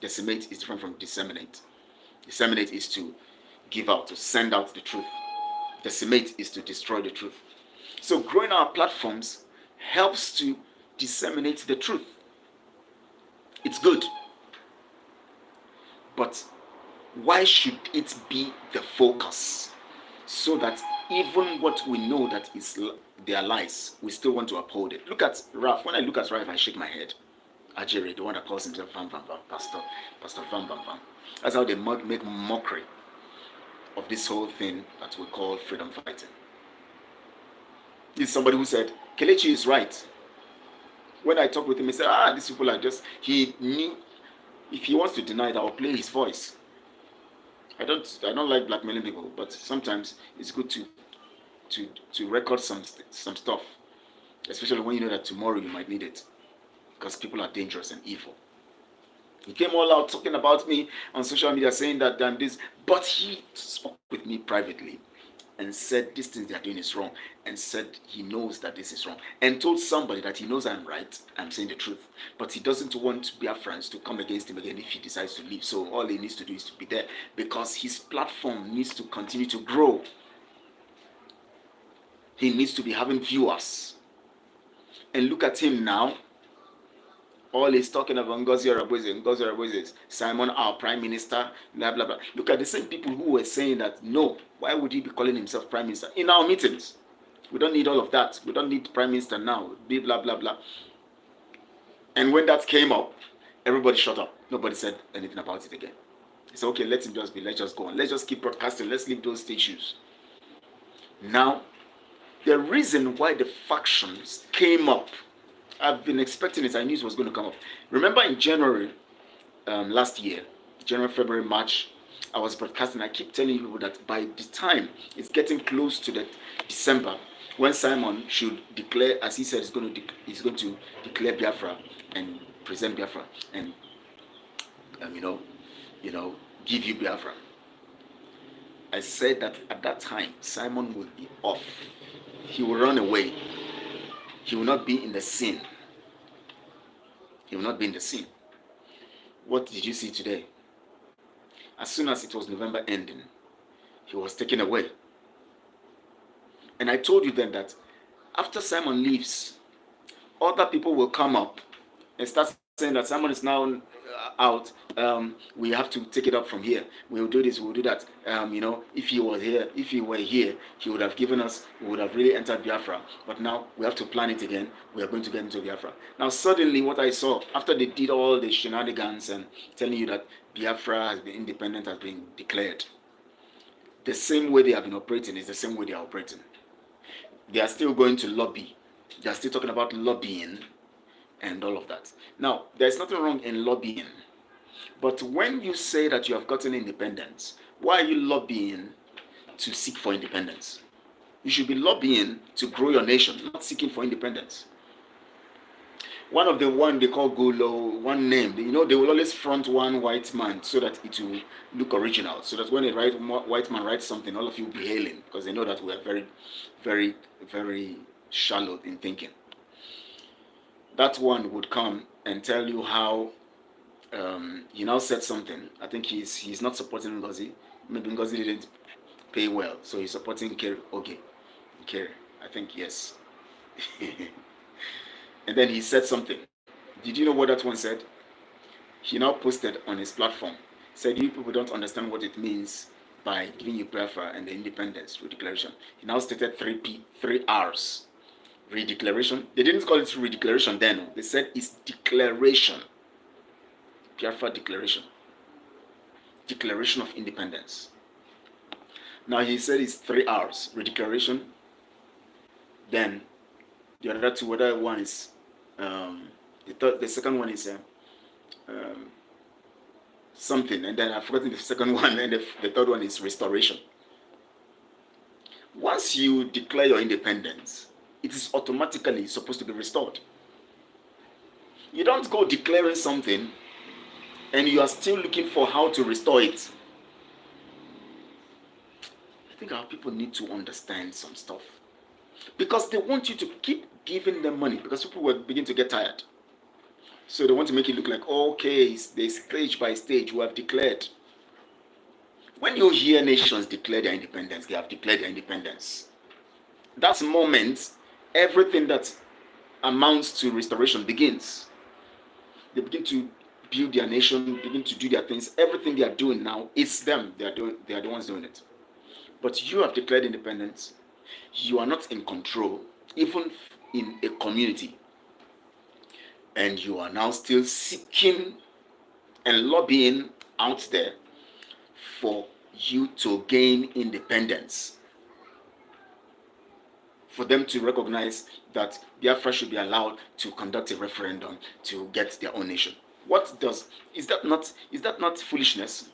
Decimate is different from disseminate. Disseminate is to give out, to send out the truth. Decimate is to destroy the truth. So growing our platforms helps to disseminate the truth. It's good. But why should it be the focus? So that even what we know that is their lies, we still want to uphold it. Look at Ralph. When I look at Ralph, I shake my head. Ajere, the one that calls himself Vam Vam Vam, Pastor Vam Vam Vam. That's how they make mockery of this whole thing that we call freedom fighting. This is somebody who said, Kelechi is right. When I talked with him, he said, these people are just, he knew, if he wants to deny it, I will play his voice. I don't like blackmailing people, but sometimes it's good to record some stuff, especially when you know that tomorrow you might need it, because people are dangerous and evil. He came all out talking about me on social media, saying that this, but he spoke with me privately and said these things they are doing is wrong, and said he knows that this is wrong, and told somebody that he knows I'm right, I'm saying the truth, but he doesn't want Biafrans to come against him again if he decides to leave. So all he needs to do is to be there, because his platform needs to continue to grow. He needs to be having viewers. And look at him now. All he's talking about Ngozi Araboze, Simon, our Prime Minister, blah, blah, blah. Look at the same people who were saying that, no, why would he be calling himself Prime Minister? In our meetings, we don't need all of that. We don't need Prime Minister now, blah, blah, blah. And when that came up, everybody shut up. Nobody said anything about it again. He said, okay, let him just be, let's just go on. Let's just keep broadcasting. Let's leave those issues. Now, the reason why the factions came up, I've been expecting it. I knew it was going to come up. Remember in January last year, January, February, March, I was broadcasting. I keep telling people that by the time it's getting close to the December, when Simon should declare, as he said, he's going to declare Biafra and present Biafra and give you Biafra. I said that at that time Simon will be off. He will run away. He will not be in the scene. He will not be in the scene. What did you see today? As soon as it was November ending, he was taken away. And I told you then that after Simon leaves, other people will come up and start saying that Simon is now out. We have to take it up from here. We will do this. We will do that. If he were here, he would have given us. We would have really entered Biafra. But now we have to plan it again. We are going to get into Biafra. Now suddenly, what I saw after they did all the shenanigans and telling you that Biafra has been independent, has been declared, the same way they have been operating is the same way they are operating. They are still going to lobby. They are still talking about lobbying and all of that. Now, there's nothing wrong in lobbying. But when you say that you have gotten independence, why are you lobbying to seek for independence? You should be lobbying to grow your nation, not seeking for independence. One of the one they call Golo, one name, they will always front one white man so that it will look original. So that when a white man writes something, all of you will be hailing, because they know that we are very, very, very shallow in thinking. That one would come and tell you how he now said something. I think he's not supporting Ngozi. Maybe Ngozi didn't pay well, so he's supporting Kerry. Okay, Kerry. I think yes. And then he said something. Did you know what that one said? He now posted on his platform. Said you people don't understand what it means by giving you Biafra and the independence redeclaration. He now stated 3 R's. Redeclaration. They didn't call it redeclaration then. They said it's declaration. Biafra declaration. Declaration of independence. Now he said it's 3 hours redeclaration. Then the other two, other one is the second one is um, something, and then I've forgotten the second one, and the third one is restoration. Once you declare your independence, it is automatically supposed to be restored. You don't go declaring something and you are still looking for how to restore it. I think our people need to understand some stuff, because they want you to keep giving them money, because people will begin to get tired. So they want to make it look like, okay, they stage by stage we have declared. When you hear nations declare their independence, they have declared their independence. That moment, everything that amounts to restoration begins. They begin to build their nation, begin to do their things. Everything they are doing now, it's them. They are the ones doing it. But you have declared independence. You are not in control, even in a community. And you are now still seeking and lobbying out there for you to gain independence. For them to recognize that Biafra should be allowed to conduct a referendum to get their own nation. Is that not foolishness?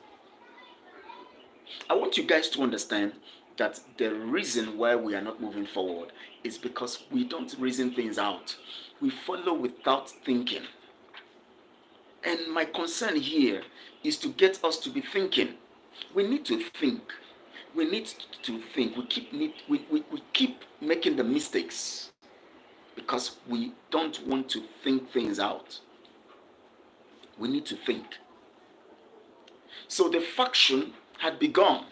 I want you guys to understand that the reason why we are not moving forward is because we don't reason things out. We follow without thinking. And my concern here is to get us to be thinking. We need to think. We need to think. We keep making the mistakes because we don't want to think things out. We need to think. So the faction had begun.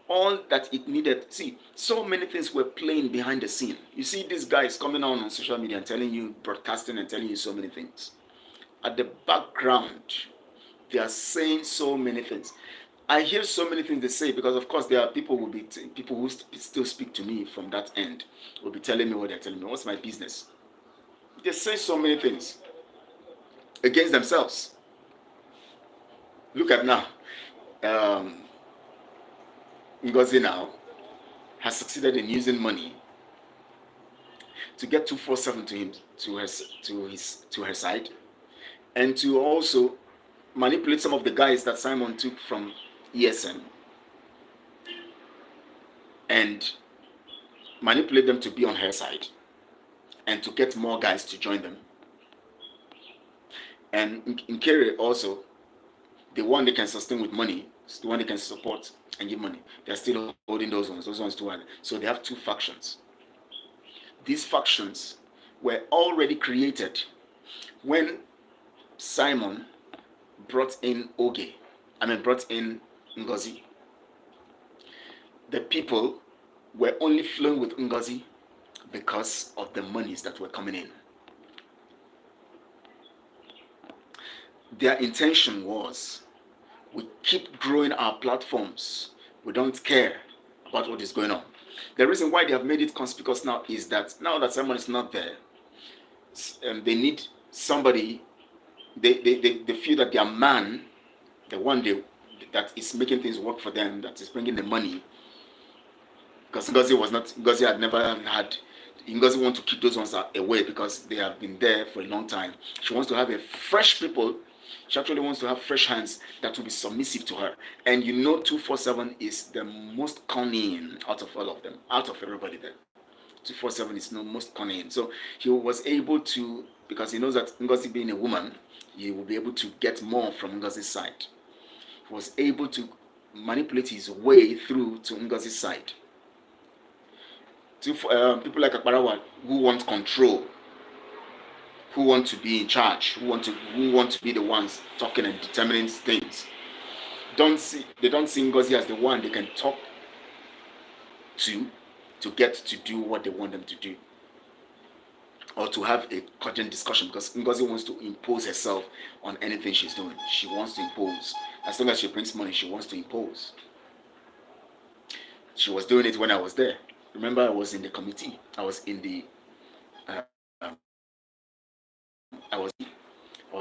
All that it needed. See, so many things were playing behind the scene. You see these guys coming on social media and telling you, broadcasting and telling you so many things. At the background, they are saying so many things. I hear so many things they say, because of course there are people who still speak to me from that end, will be telling me what they're telling me. What's my business? They say so many things against themselves. Look at now. Ngozi now has succeeded in using money to get 247 to him, to her side, and to also manipulate some of the guys that Simon took from ESN and manipulate them to be on her side and to get more guys to join them. And in Kerry also, the one they can sustain with money, the one they can support and give money, they're still holding those ones too hard. So they have two factions. These factions were already created when Simon brought in Ngozi. The people were only flowing with Ngozi because of the monies that were coming in. Their intention was, we keep growing our platforms. We don't care about what is going on. The reason why they have made it conspicuous now is that now that someone is not there, they need somebody. They feel that their man, the one that is making things work for them, that is bringing the money. Because Ngozi had never had. Ngozi wants to keep those ones away because they have been there for a long time. She wants to have a fresh people. She actually wants to have fresh hands that will be submissive to her. And 247 is the most cunning out of all of them, out of everybody there. 247 is the most cunning. So he was able to, because he knows that Ngozi being a woman, he will be able to get more from Ngozi's side. He was able to manipulate his way through to Ngozi's side. To people like Akbarawa who want control, who want to be in charge, who want to be the ones talking and determining things. They don't see Ngozi as the one they can talk to get to do what they want them to do, or to have a cogent discussion, because Ngozi wants to impose herself on anything she's doing. She wants to impose. As long as she brings money, she wants to impose. She was doing it when I was there. Remember, I was in the committee. I was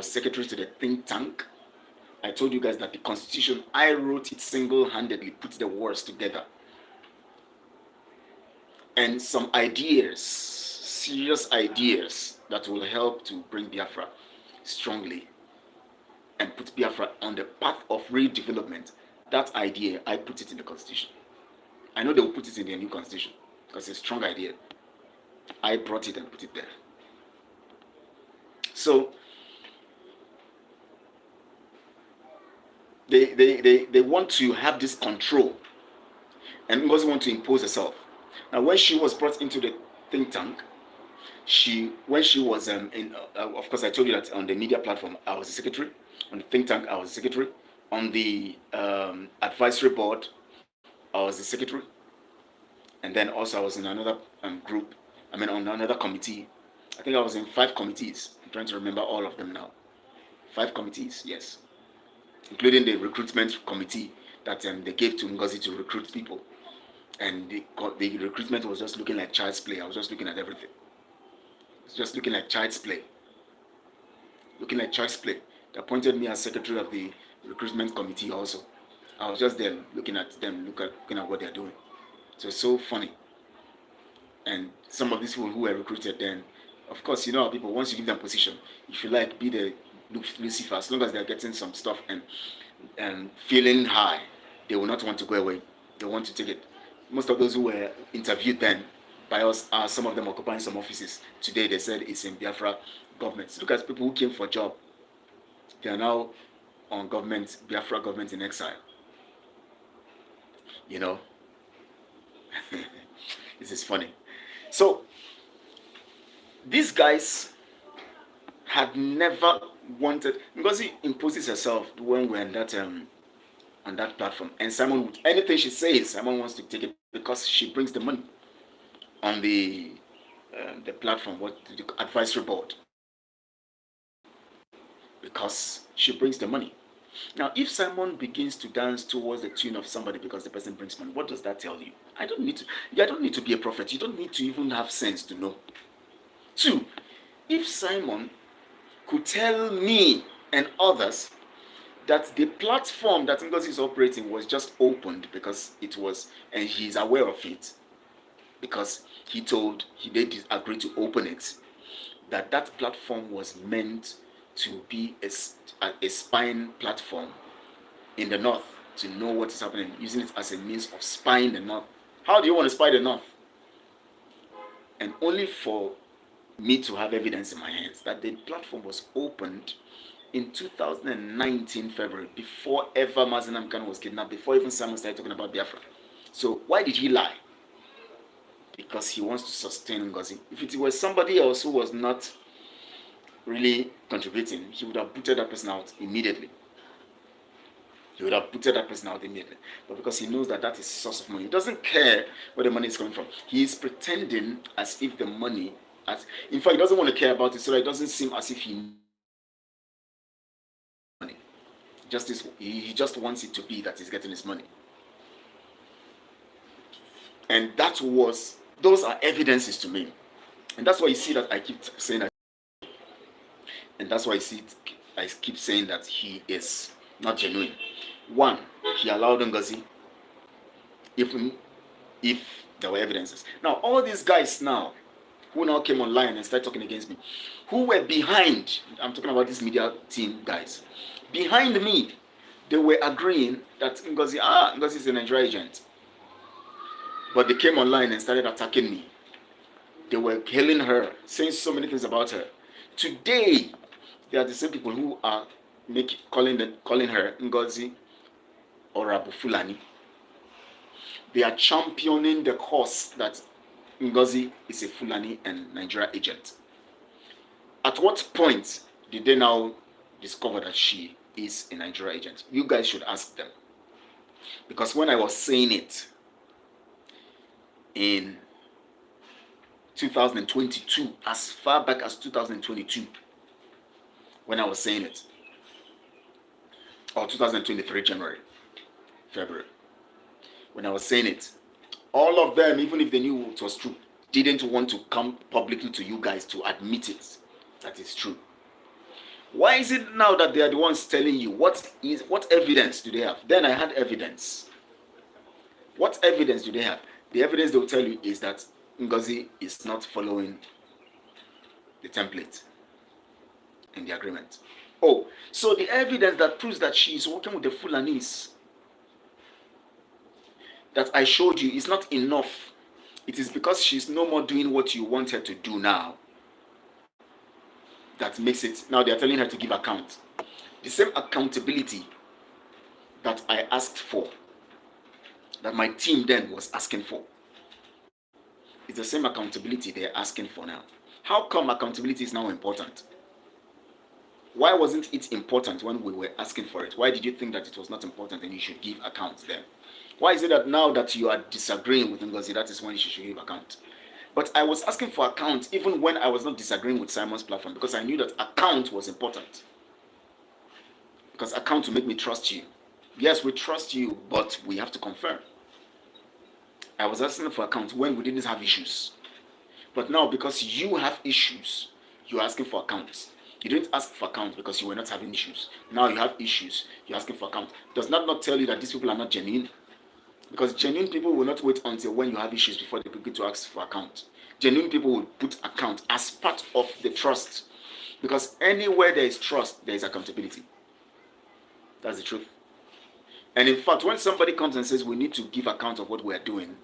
secretary to the think tank. I told you guys that the constitution, I wrote it single-handedly, put the words together. and some ideas, serious ideas that will help to bring Biafra strongly and put Biafra on the path of real development. That idea, I put it in the constitution. I know they will put it in their new constitution because it's a strong idea. I brought it and put it there. So they want to have this control, and Ngozi want to impose herself. Now, when she was brought into the think tank, when she was of course, I told you that on the media platform I was a secretary. On the think tank I was a secretary. On the advisory board I was a secretary, and then also I was in another group. I mean, on another committee. I think I was in 5 committees. I'm trying to remember all of them now. 5 committees, yes, including the recruitment committee that they gave to Ngozi to recruit people. And the recruitment was just looking like child's play. I was just looking at everything. It's just looking like child's play. Looking like child's play. They appointed me as secretary of the recruitment committee also. I was just there looking at them, looking at what they're doing. So it's so funny. And some of these people who were recruited then, of course, you know how people, once you give them position, if you like, be the Lucifer, as long as they're getting some stuff and feeling high, they will not want to go away. They want to take it. Most of those who were interviewed then by us, some of them occupying some offices. Today they said it's in Biafra government. Look at people who came for a job. They are now on government, Biafra government in exile. You know, this is funny. So these guys had never wanted, because he imposes herself when we're on that platform, and Simon, anything she says, Simon wants to take it because she brings the money on the platform, the advisory board, because she brings the money. Now, if Simon begins to dance towards the tune of somebody because the person brings money, what does that tell you? I don't need to be a prophet. You don't need to even have sense to know. 2, if Simon could tell me and others that the platform that Ngozi is operating was just opened because it was, and he's aware of it, because he did agree to open it, that platform was meant to be a spying platform in the north, to know what is happening, using it as a means of spying the north. How do you want to spy the north? And only for me to have evidence in my hands that the platform was opened in 2019 February, before ever Mazenam Khan was kidnapped, before even Simon started talking about Biafra. So why did he lie? Because he wants to sustain Ngozi. If it was somebody else who was not really contributing, he would have booted that person out immediately. But because he knows that is source of money, he doesn't care where the money is coming from. He is pretending as if the money, in fact, he doesn't want to care about it, so that it doesn't seem as if he money. He just wants it to be that he's getting his money. And those are evidences to me. And that's why you see that I keep saying that. And that's why I keep saying that he is not genuine. 1, he allowed Ngozi, if there were evidences. Now, all these guys now, who now came online and started talking against me, who were behind, I'm talking about this media team guys, behind me, they were agreeing that Ngozi is a Nigerian agent. But they came online and started attacking me. They were hailing her, saying so many things about her. Today, they are the same people who are calling her Ngozi or Abu Fulani. They are championing the cause that Ngozi is a Fulani and Nigeria agent. At what point did they now discover that she is a Nigeria agent? You guys should ask them. Because when I was saying it in 2022, as far back as 2022, when I was saying it, or 2023 January, February, when I was saying it, all of them, even if they knew it was true, didn't want to come publicly to you guys to admit it, that it's true. Why is it now that they are the ones telling you? What evidence do they have? Then I had evidence. What evidence do they have? The evidence they will tell you is that Ngozi is not following the template in the agreement. Oh, so the evidence that proves that she is working with the Fulanis that I showed you is not enough. It is because she's no more doing what you want her to do now that makes it. Now they are telling her to give account. The same accountability that I asked for, that my team then was asking for, it's the same accountability they're asking for now. How come accountability is now important? Why wasn't it important when we were asking for it? Why did you think that it was not important and you should give account then? Why is it that now that you are disagreeing with Ngozi, that is when you should give account? But I was asking for account even when I was not disagreeing with Simon's platform, because I knew that account was important. Because account will make me trust you. Yes, we trust you, but we have to confirm. I was asking for account when we didn't have issues. But now, because you have issues, you're asking for accounts. You didn't ask for account because you were not having issues. Now you have issues, you're asking for account. Does that not tell you that these people are not genuine? Because genuine people will not wait until when you have issues before they begin to ask for account. Genuine people will put account as part of the trust. Because anywhere there is trust, there is accountability. That's the truth. And in fact, when somebody comes and says we need to give account of what we are doing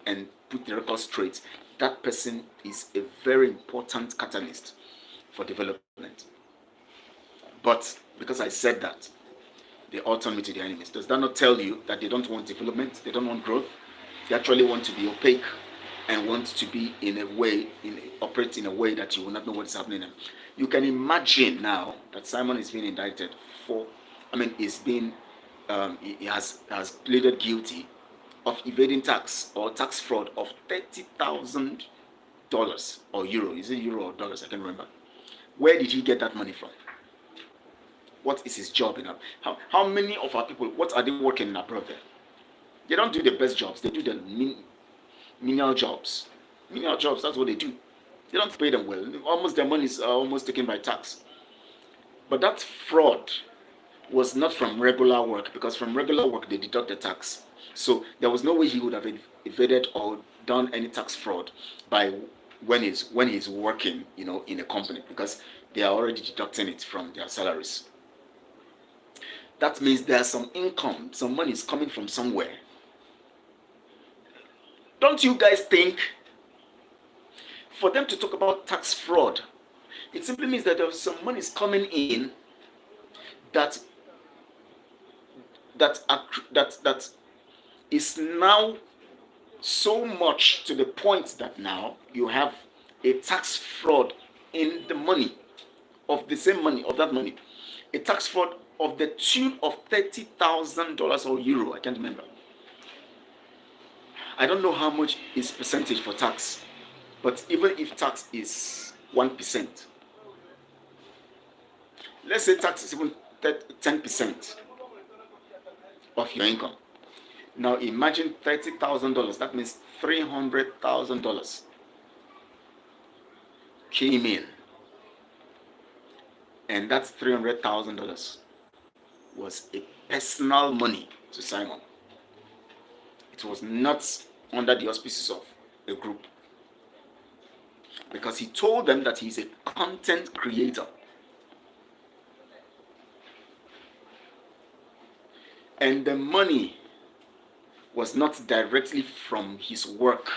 and put the record straight, that person is a very important catalyst for development. But because I said that, they all turn me to their enemies. Does that not tell you that they don't want development? They don't want growth? They actually want to be opaque and want to be operate in a way that you will not know what is happening. You can imagine now that Simon is being indicted for, he has pleaded guilty of evading tax or tax fraud of $30,000 or euro. Is it euro or dollars? I can't remember. Where did he get that money from? What is his job in abroad? How many of our people, what are they working in abroad there? They don't do the best jobs. They do the menial jobs. Menial jobs, that's what they do. They don't pay them well. Almost their money is almost taken by tax. But that fraud was not from regular work, because from regular work they deduct the tax. So there was no way he would have evaded or done any tax fraud by when he's working, in a company, because they are already deducting it from their salaries. That means there's some income, some money is coming from somewhere. Don't you guys think for them to talk about tax fraud, it simply means that there's some money is coming in that is now so much to the point that now you have a tax fraud in the money of the same money, of that money, a tax fraud of the tune of $30,000 or euro. I can't remember. I don't know how much is percentage for tax, but even if tax is 1%, let's say tax is even 10% of your income. Now imagine $30,000. That means $300,000 came in, and that $300,000 was a personal money to Simon. It was not under the auspices of a group, because he told them that he's a content creator. And the money was not directly from his work,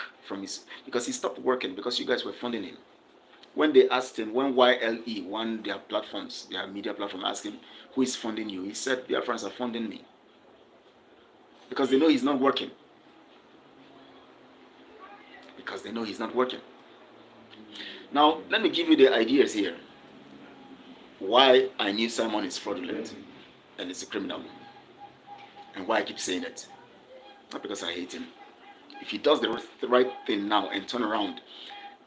because he stopped working because you guys were funding him. When they asked him, when YLE, their media platform, asked him, who is funding you? He said, BIAFRANs are funding me. Because they know he's not working. Now, let me give you the ideas here. Why I knew Simon is fraudulent and is a criminal. And why I keep saying it. Not because I hate him. If he does the right thing now and turn around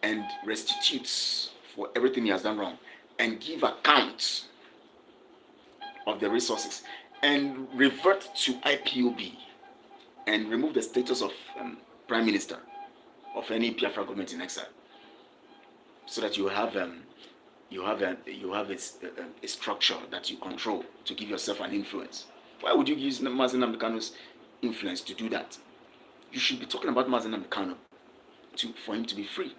and restitutes for everything he has done wrong and give account of the resources and revert to IPOB and remove the status of prime minister of any Biafra government in exile, so that you have a structure that you control to give yourself an influence. Why would you use Mazi Nnamdi Kanu's influence to do that? You should be talking about Mazi Nnamdi Kanu. for him to be free.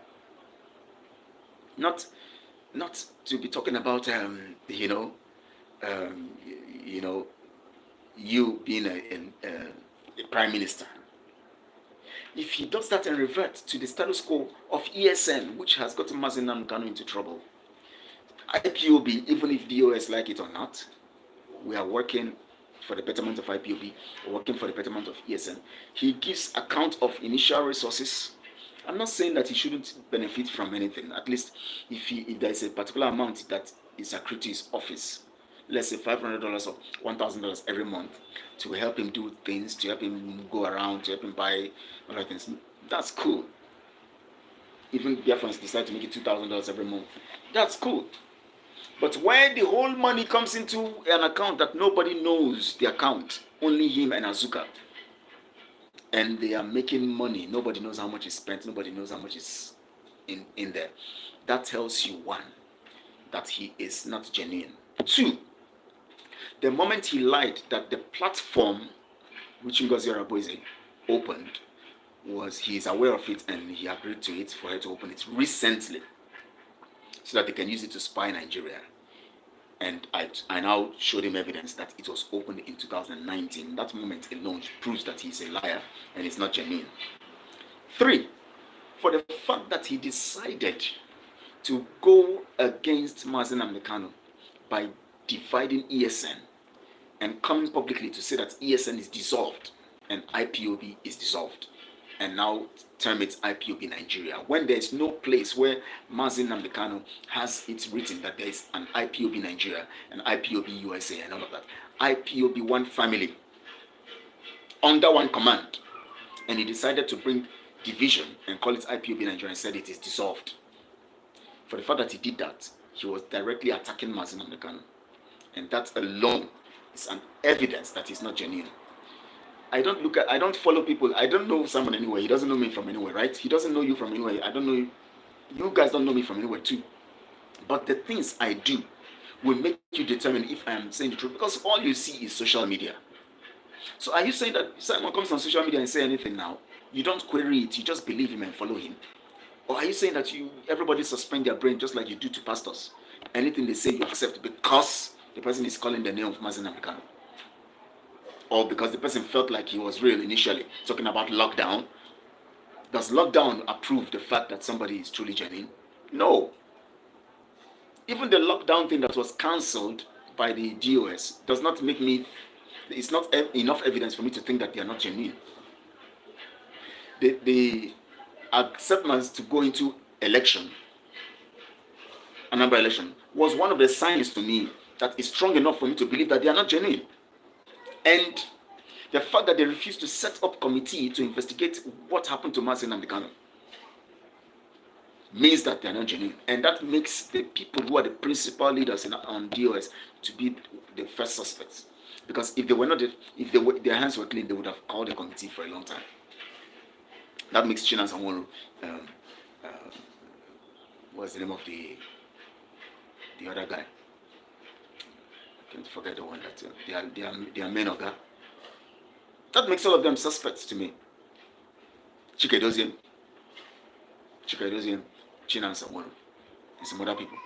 Not to be talking about um, you know you being a prime minister. If he does that and revert to the status quo of ESN, which has gotten Mazi Nnamdi Kanu into trouble, IPOB, even if DOS like it or not, we are working for the betterment of IPOB, working for the betterment of ESN. He gives account of initial resources. I'm not saying that he shouldn't benefit from anything. At least if there is a particular amount that is accrued to his office, let's say $500 or $1,000 every month, to help him do things, to help him go around, to help him buy other things, that's cool. Even Biafrans decide to make it $2,000 every month, that's cool. But when the whole money comes into an account that nobody knows the account, only him and Azuka, and they are making money, nobody knows how much is spent, nobody knows how much is in there, that tells you, one, that he is not genuine. Two, the moment he lied that the platform which Ngozi Araboise opened was, he is aware of it and he agreed to it for her to open it recently so that they can use it to spy Nigeria. And I now showed him evidence that it was opened in 2019. That moment alone proves that he's a liar and it's not genuine. Three, for the fact that he decided to go against Mazi Nnamdi Kanu by dividing ESN and coming publicly to say that ESN is dissolved and IPOB is dissolved, and now term it IPOB Nigeria, when there is no place where Mazi Nnamdi Kanu has it written that there is an IPOB Nigeria, an IPOB USA, and all of that. IPOB, one family, under one command. And he decided to bring division and call it IPOB Nigeria and said it is dissolved. For the fact that he did that, he was directly attacking Mazi Nnamdi Kanu. And that alone is an evidence that he's not genuine. I don't follow people. I don't know someone anywhere. He doesn't know me from anywhere, right? He doesn't know you from anywhere. I don't know you. You guys don't know me from anywhere too. But the things I do will make you determine if I am saying the truth, because all you see is social media. So are you saying that if someone comes on social media and say anything now, you don't query it, you just believe him and follow him? Or are you saying that everybody suspend their brain just like you do to pastors? Anything they say you accept because the person is calling the name of Mazi Nnamdi Kanu? Or because the person felt like he was real initially, talking about lockdown? Does lockdown approve the fact that somebody is truly genuine? No. Even the lockdown thing that was cancelled by the DOS does not make me, it's not enough evidence for me to think that they are not genuine. The acceptance to go into election, another election, was one of the signs to me that is strong enough for me to believe that they are not genuine. And the fact that they refused to set up a committee to investigate what happened to Mazi Nnamdi Kanu means that they are not genuine. And that makes the people who are the principal leaders on DOS to be the first suspects. Because if they were not, their hands were clean, they would have called a committee for a long time. That makes Chinasa Nworu, what's the name of the other guy? I can't forget the one that they are men oga. That makes all of them suspects to me. Chike Doziem, Chinasa Nworu, and some other people.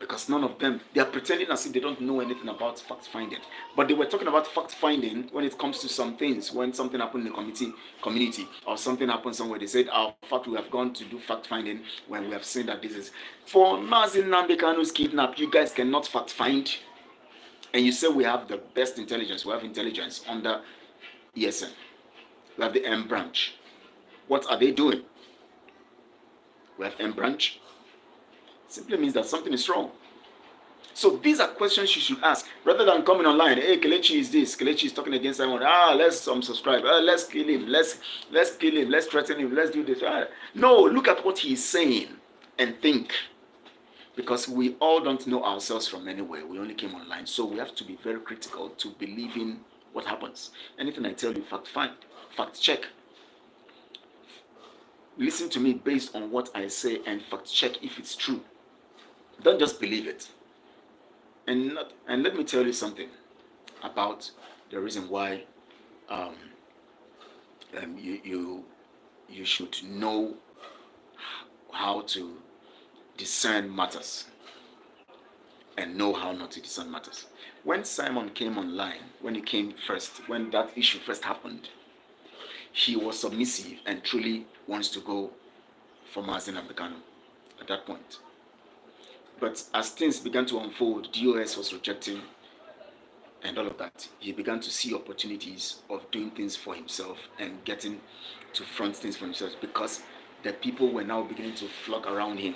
Because none of them, they are pretending as if they don't know anything about fact finding. But they were talking about fact finding when it comes to some things. When something happened in the community, or something happened somewhere, they said, "Oh, fact, we have gone to do fact finding when we have seen that this is for Mazi Nnamdi Kanu's kidnap. You guys cannot fact find, and you say we have the best intelligence. We have intelligence under ESN. We have the M branch. What are they doing? We have M branch. Simply means that something is wrong. So these are questions you should ask rather than coming online. Hey, Kelechi is this. Kelechi is talking against someone. Let's subscribe. Let's kill him. Let's kill him. Let's threaten him. Let's do this. No, look at what he is saying and think. Because we all don't know ourselves from anywhere. We only came online. So we have to be very critical to believe in what happens. Anything I tell you, fact check. Listen to me based on what I say and fact check if it's true. Don't just believe it. And let me tell you something about the reason why you you should know how to discern matters and know how not to discern matters. When Simon came online, when he came first, when that issue first happened, he was submissive and truly wants to go for Mazi Nnamdi Kanu at that point. But as things began to unfold, DOS was rejecting and all of that. He began to see opportunities of doing things for himself and getting to front things for himself because the people were now beginning to flock around him.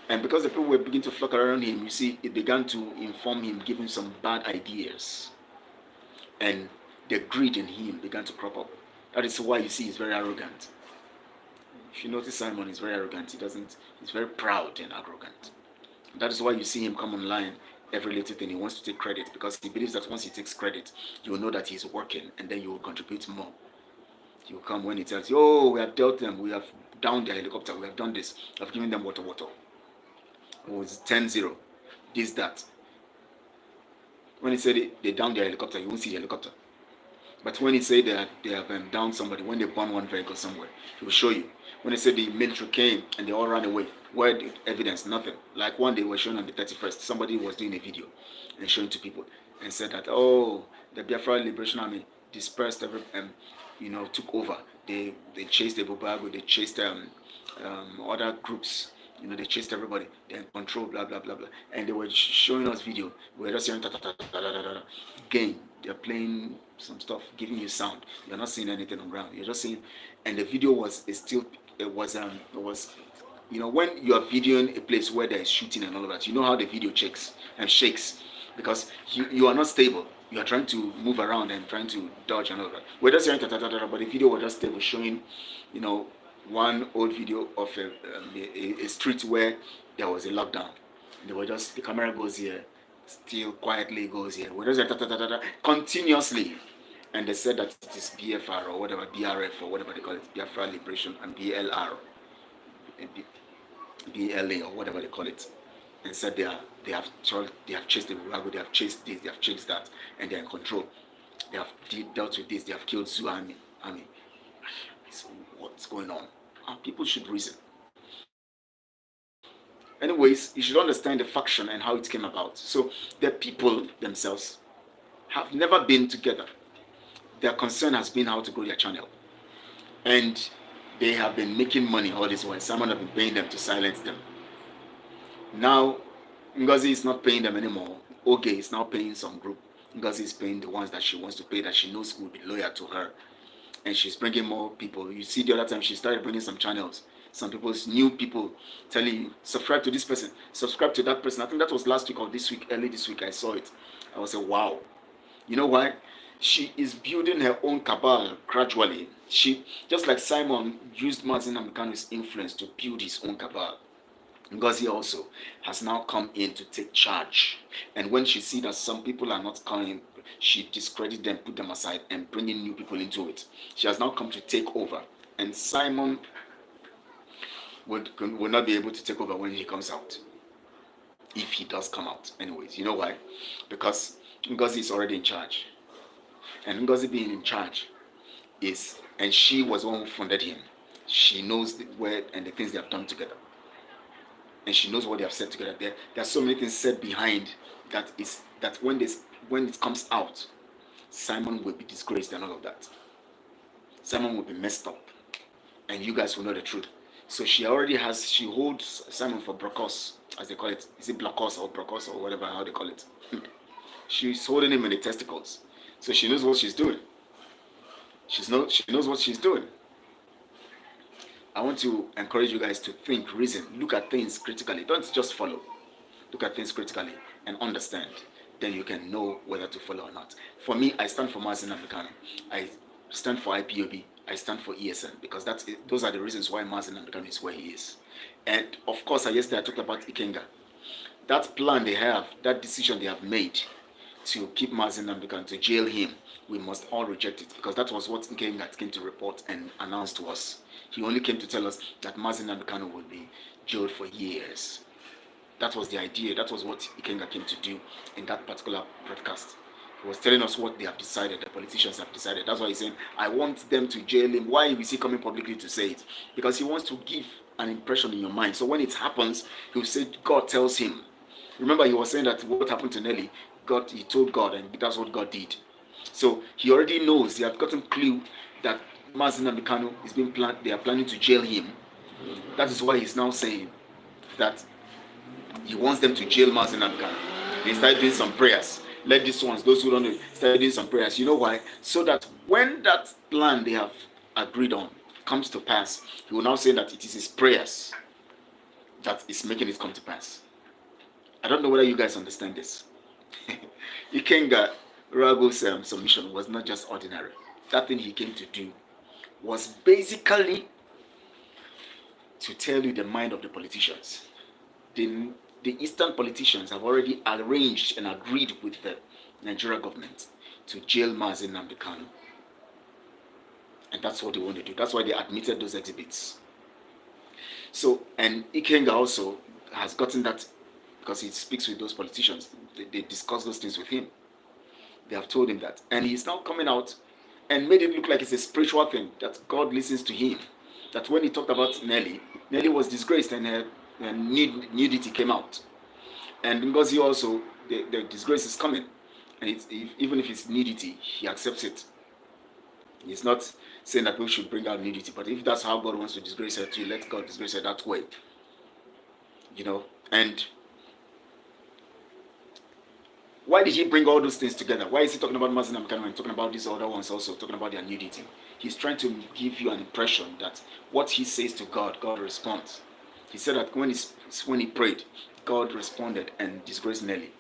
And because the people were beginning to flock around him, you see, it began to inform him, give him some bad ideas. And the greed in him began to crop up. That is why you see he's very arrogant. If you notice, Simon is very arrogant. He's very proud and arrogant. That is why you see him come online every little thing. He wants to take credit because he believes that once he takes credit, you will know that he's working and then you will contribute more. He will come when he tells you, oh, we have dealt them, we have downed their helicopter, we have done this, I've given them water. It was 10-0, this, that. When he said they downed their helicopter, you won't see the helicopter. But when he said that they have downed somebody, when they burn one vehicle somewhere, he will show you. When they said the military came and they all ran away, where the evidence? Nothing. Like one day they were showing on the 31st, somebody was doing a video and showing to people and said that, oh, the Biafra Liberation Army dispersed, took over. They chased the Bubago, they chased other groups. They chased everybody. They're in control, blah, blah, blah, blah. And they were showing us video. We were just hearing game. They're playing some stuff, giving you sound. You're not seeing anything on ground. You're just seeing, and the video was when you are videoing a place where there is shooting and all of that, you know how the video shakes because you are not stable. You are trying to move around and trying to dodge and all of that. We're just hearing but the video was just stable, showing, one old video of a street where there was a lockdown. They were just, the camera goes here, still quietly goes here. We're just continuously. And they said that it is BFR or whatever, BRF or whatever they call it, Biafra Liberation, and BLR, BLA or whatever they call it. And said they have chased the Burago, they have chased this, they have chased that, and they're in control. They have dealt with this, they have killed Zoo Army. What's going on? People should reason. Anyways, you should understand the faction and how it came about. So the people themselves have never been together. Their concern has been how to grow their channel. And they have been making money all this while. Someone have been paying them to silence them. Now, Ngozi is not paying them anymore. Oge is now paying some group. Ngozi is paying the ones that she wants to pay, that she knows will be loyal to her. And she's bringing more people. You see, the other time she started bringing some channels. Some people's new people telling you, subscribe to this person, subscribe to that person. I think that was last week or this week, early this week, I saw it. I was like, wow. You know why? She is building her own cabal gradually. She, just like Simon used Mazi Nnamdi Kanu's influence to build his own cabal, Ngozi also has now come in to take charge. And when she sees that some people are not coming, she discredits them, put them aside, and bringing new people into it. She has now come to take over. And Simon will not be able to take over when he comes out. If he does come out. Anyways, you know why? Because Ngozi is already in charge. And Ngozi being in charge and she was the one who funded him. She knows where and the things they have done together. And she knows what they have said together. There are so many things said behind that when it comes out, Simon will be disgraced and all of that. Simon will be messed up. And you guys will know the truth. So she holds Simon for Brocos, as they call it. Is it Blocos or Brocos or whatever, how they call it? She's holding him in the testicles. So she knows what she's doing. She knows what she's doing. I want to encourage you guys to think, reason, look at things critically. Don't just follow. Look at things critically and understand. Then you can know whether to follow or not. For me, I stand for Mazi Nnamdi Kanu. I stand for IPOB. I stand for ESN because those are the reasons why Mazi Nnamdi Kanu is where he is. And of course, yesterday I talked about Ikenga. That plan they have, that decision they have made to keep Mazi Nnamdi Kanu, to jail him, we must all reject it because that was what Ikenga came to report and announce to us. He only came to tell us that Mazi Nnamdi Kanu will be jailed for years. That was the idea. That was what Ikenga came to do in that particular broadcast. He was telling us what they have decided, the politicians have decided. That's why he's saying, I want them to jail him. Why is he coming publicly to say it? Because he wants to give an impression in your mind. So when it happens, he'll say, God tells him. Remember, he was saying that what happened to Nelly, he told God, and that's what God did. So he already knows, he had gotten clue that Mazi Nnamdi Kanu is being planned, they are planning to jail him. That is why he's now saying that he wants them to jail Mazi Nnamdi Kanu. He started doing some prayers. Let these ones, those who don't know, start doing some prayers. You know why? So that when that plan they have agreed on comes to pass, he will now say that it is his prayers that is making it come to pass. I don't know whether you guys understand this. Ikenga Rago's submission was not just ordinary. That thing he came to do was basically to tell you the mind of the politicians. The Eastern politicians have already arranged and agreed with the Nigeria government to jail Mazi Nnamdi Kanu. And that's what they want to do. That's why they admitted those exhibits. So, and Ikenga also has gotten that because he speaks with those politicians. They discuss those things with him. They have told him that. And he's now coming out and made it look like it's a spiritual thing, that God listens to him. That when he talked about Nelly was disgraced and her nudity came out. And because he also, the disgrace is coming. And even if it's nudity, he accepts it. He's not saying that people should bring out nudity, but if that's how God wants to disgrace her too, let God disgrace her that way. And why did he bring all those things together? Why is he talking about Mazi Nnamdi Kanu and talking about these other ones also, talking about their nudity? He's trying to give you an impression that what he says to God, God responds. He said that when he prayed, God responded and disgraced Nelly.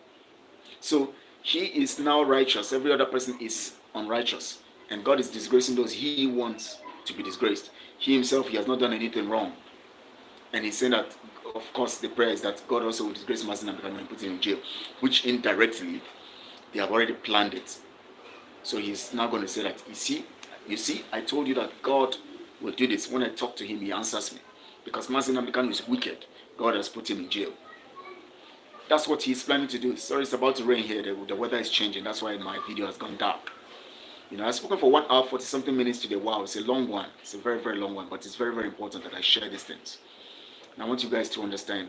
So he is now righteous. Every other person is unrighteous. And God is disgracing those he wants to be disgraced. He himself, he has not done anything wrong. And he's saying that, of course, the prayer is that God also will disgrace Mazi Nnamdi Kanu and put him in jail, which indirectly, they have already planned it. So he's now going to say that, you see, I told you that God will do this. When I talk to him, he answers me. Because Mazi Nnamdi Kanu is wicked. God has put him in jail. That's what he's planning to do. Sorry, it's about to rain here. The weather is changing. That's why my video has gone dark. I've spoken for 1 hour, 40 something minutes today. Wow, it's a long one. It's a very, very long one. But it's very, very important that I share these things. And I want you guys to understand.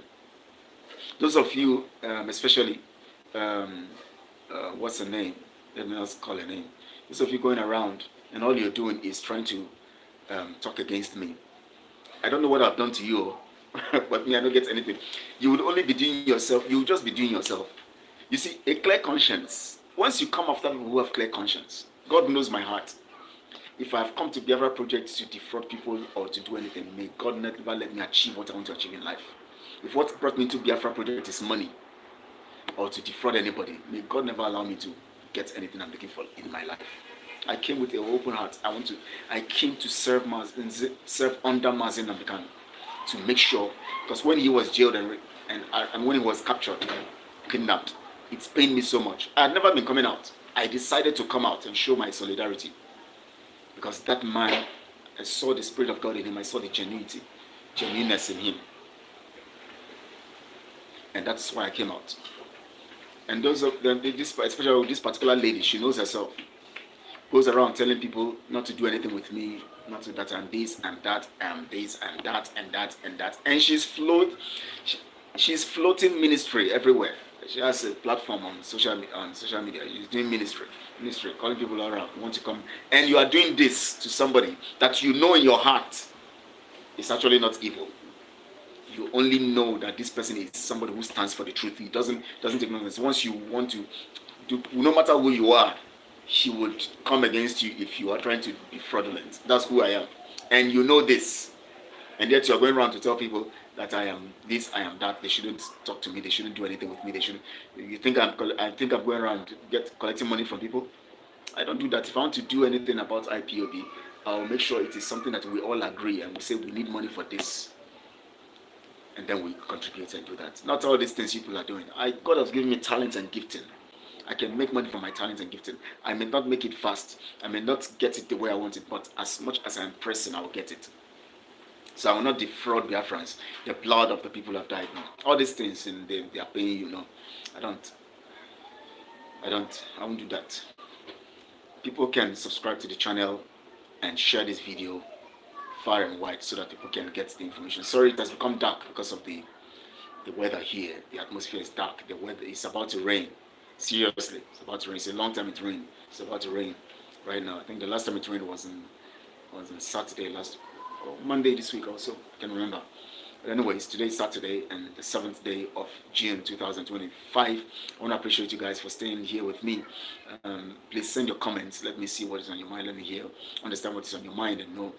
Those of you, especially, what's her name? Let me not call her name. Those of you going around and all you're doing is trying to talk against me. I don't know what I've done to you, but me, I don't get anything. You would only be doing yourself. You will just be doing yourself. You see, a clear conscience. Once you come after people who have clear conscience, God knows my heart. If I have come to BIAFRA project to defraud people or to do anything, may God never let me achieve what I want to achieve in life. If what brought me to BIAFRA project is money or to defraud anybody, may God never allow me to get anything I'm looking for in my life. I came with an open heart. I came to serve under Mazi Nnamdi Kanu to make sure, because when he was jailed and when he was captured, kidnapped, it's pained me so much. I had never been coming out. I decided to come out and show my solidarity. Because that man, I saw the Spirit of God in him. I saw the genuineness in him. And that's why I came out. And those of them, especially this particular lady, she knows herself. Goes around telling people not to do anything with me, not to that and this and that and this and that and that and that. And she's floating ministry everywhere. She has a platform on social media. She's doing ministry, calling people around. You want to come, and you are doing this to somebody that you know in your heart is actually not evil. You only know that this person is somebody who stands for the truth. He doesn't take nonsense. Once you want to do, no matter who you are, he would come against you if you are trying to be fraudulent. That's who I am, and you know this, and yet you are going around to tell people that I am this, I am that. They shouldn't talk to me. They shouldn't do anything with me. They shouldn't. You think I'm going around collecting money from people? I don't do that. If I want to do anything about IPOB, I'll make sure it is something that we all agree and we say we need money for this, and then we contribute and do that. Not all these things people are doing. God has given me talent and gifting. I can make money from my talent and gifting. I may not make it fast. I may not get it the way I want it, but as much as I'm pressing, I will get it. So I will not defraud Biafrans. The blood of the people have died now. All these things, and they are paying you, I I won't do that. People can subscribe to the channel and share this video far and wide so that people can get the information. Sorry, it has become dark because of the weather here. The atmosphere is dark. The weather is about to rain. Seriously, it's about to rain. It's a long time it rained. It's about to rain right now. I think the last time it rained was on Saturday Monday this week also. I can remember. But anyways, today is Saturday and the 7th day of June 2025. I want to appreciate you guys for staying here with me. Please send your comments. Let me see what is on your mind. Let me hear, understand what is on your mind, and know,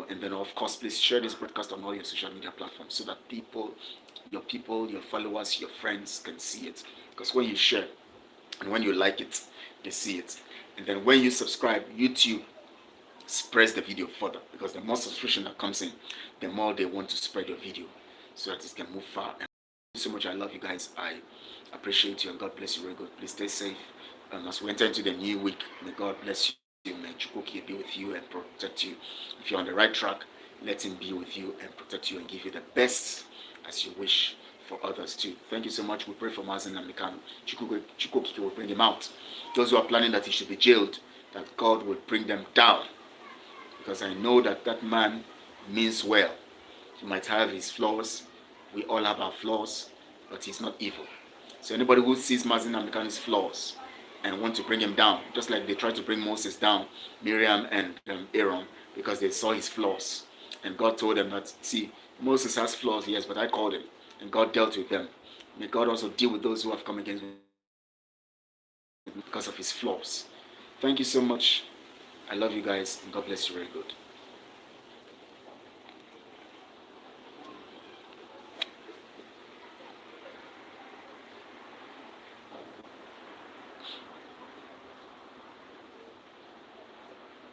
and then of course, please share this broadcast on all your social media platforms so that your followers, your friends can see it. Because when you share and when you like it, they see it. And then when you subscribe, YouTube spreads the video further, because the more subscription that comes in, the more they want to spread your video so that it can move far. And thank you so much. I love you guys. I appreciate you, and God bless you very good. Please stay safe as we enter into the new week. May God bless you. May Chukwuki be with you and protect you. If you're on the right track, let him be with you and protect you and give you the best as you wish for others too. Thank you so much. We pray for Mazen Namikano. Chukwuki will bring him out. Those who are planning that he should be jailed, that God will bring them down. Because I know that that man means well. He might have his flaws. We all have our flaws, but he's not evil. So anybody who sees Mazen Namikano's flaws and want to bring him down, just like they tried to bring Moses down, Miriam and Aaron, because they saw his flaws. And God told them that, see, Moses has flaws, yes, but I called him. And God dealt with them. May God also deal with those who have come against him because of his flaws. Thank you so much. I love you guys, and God bless you very good.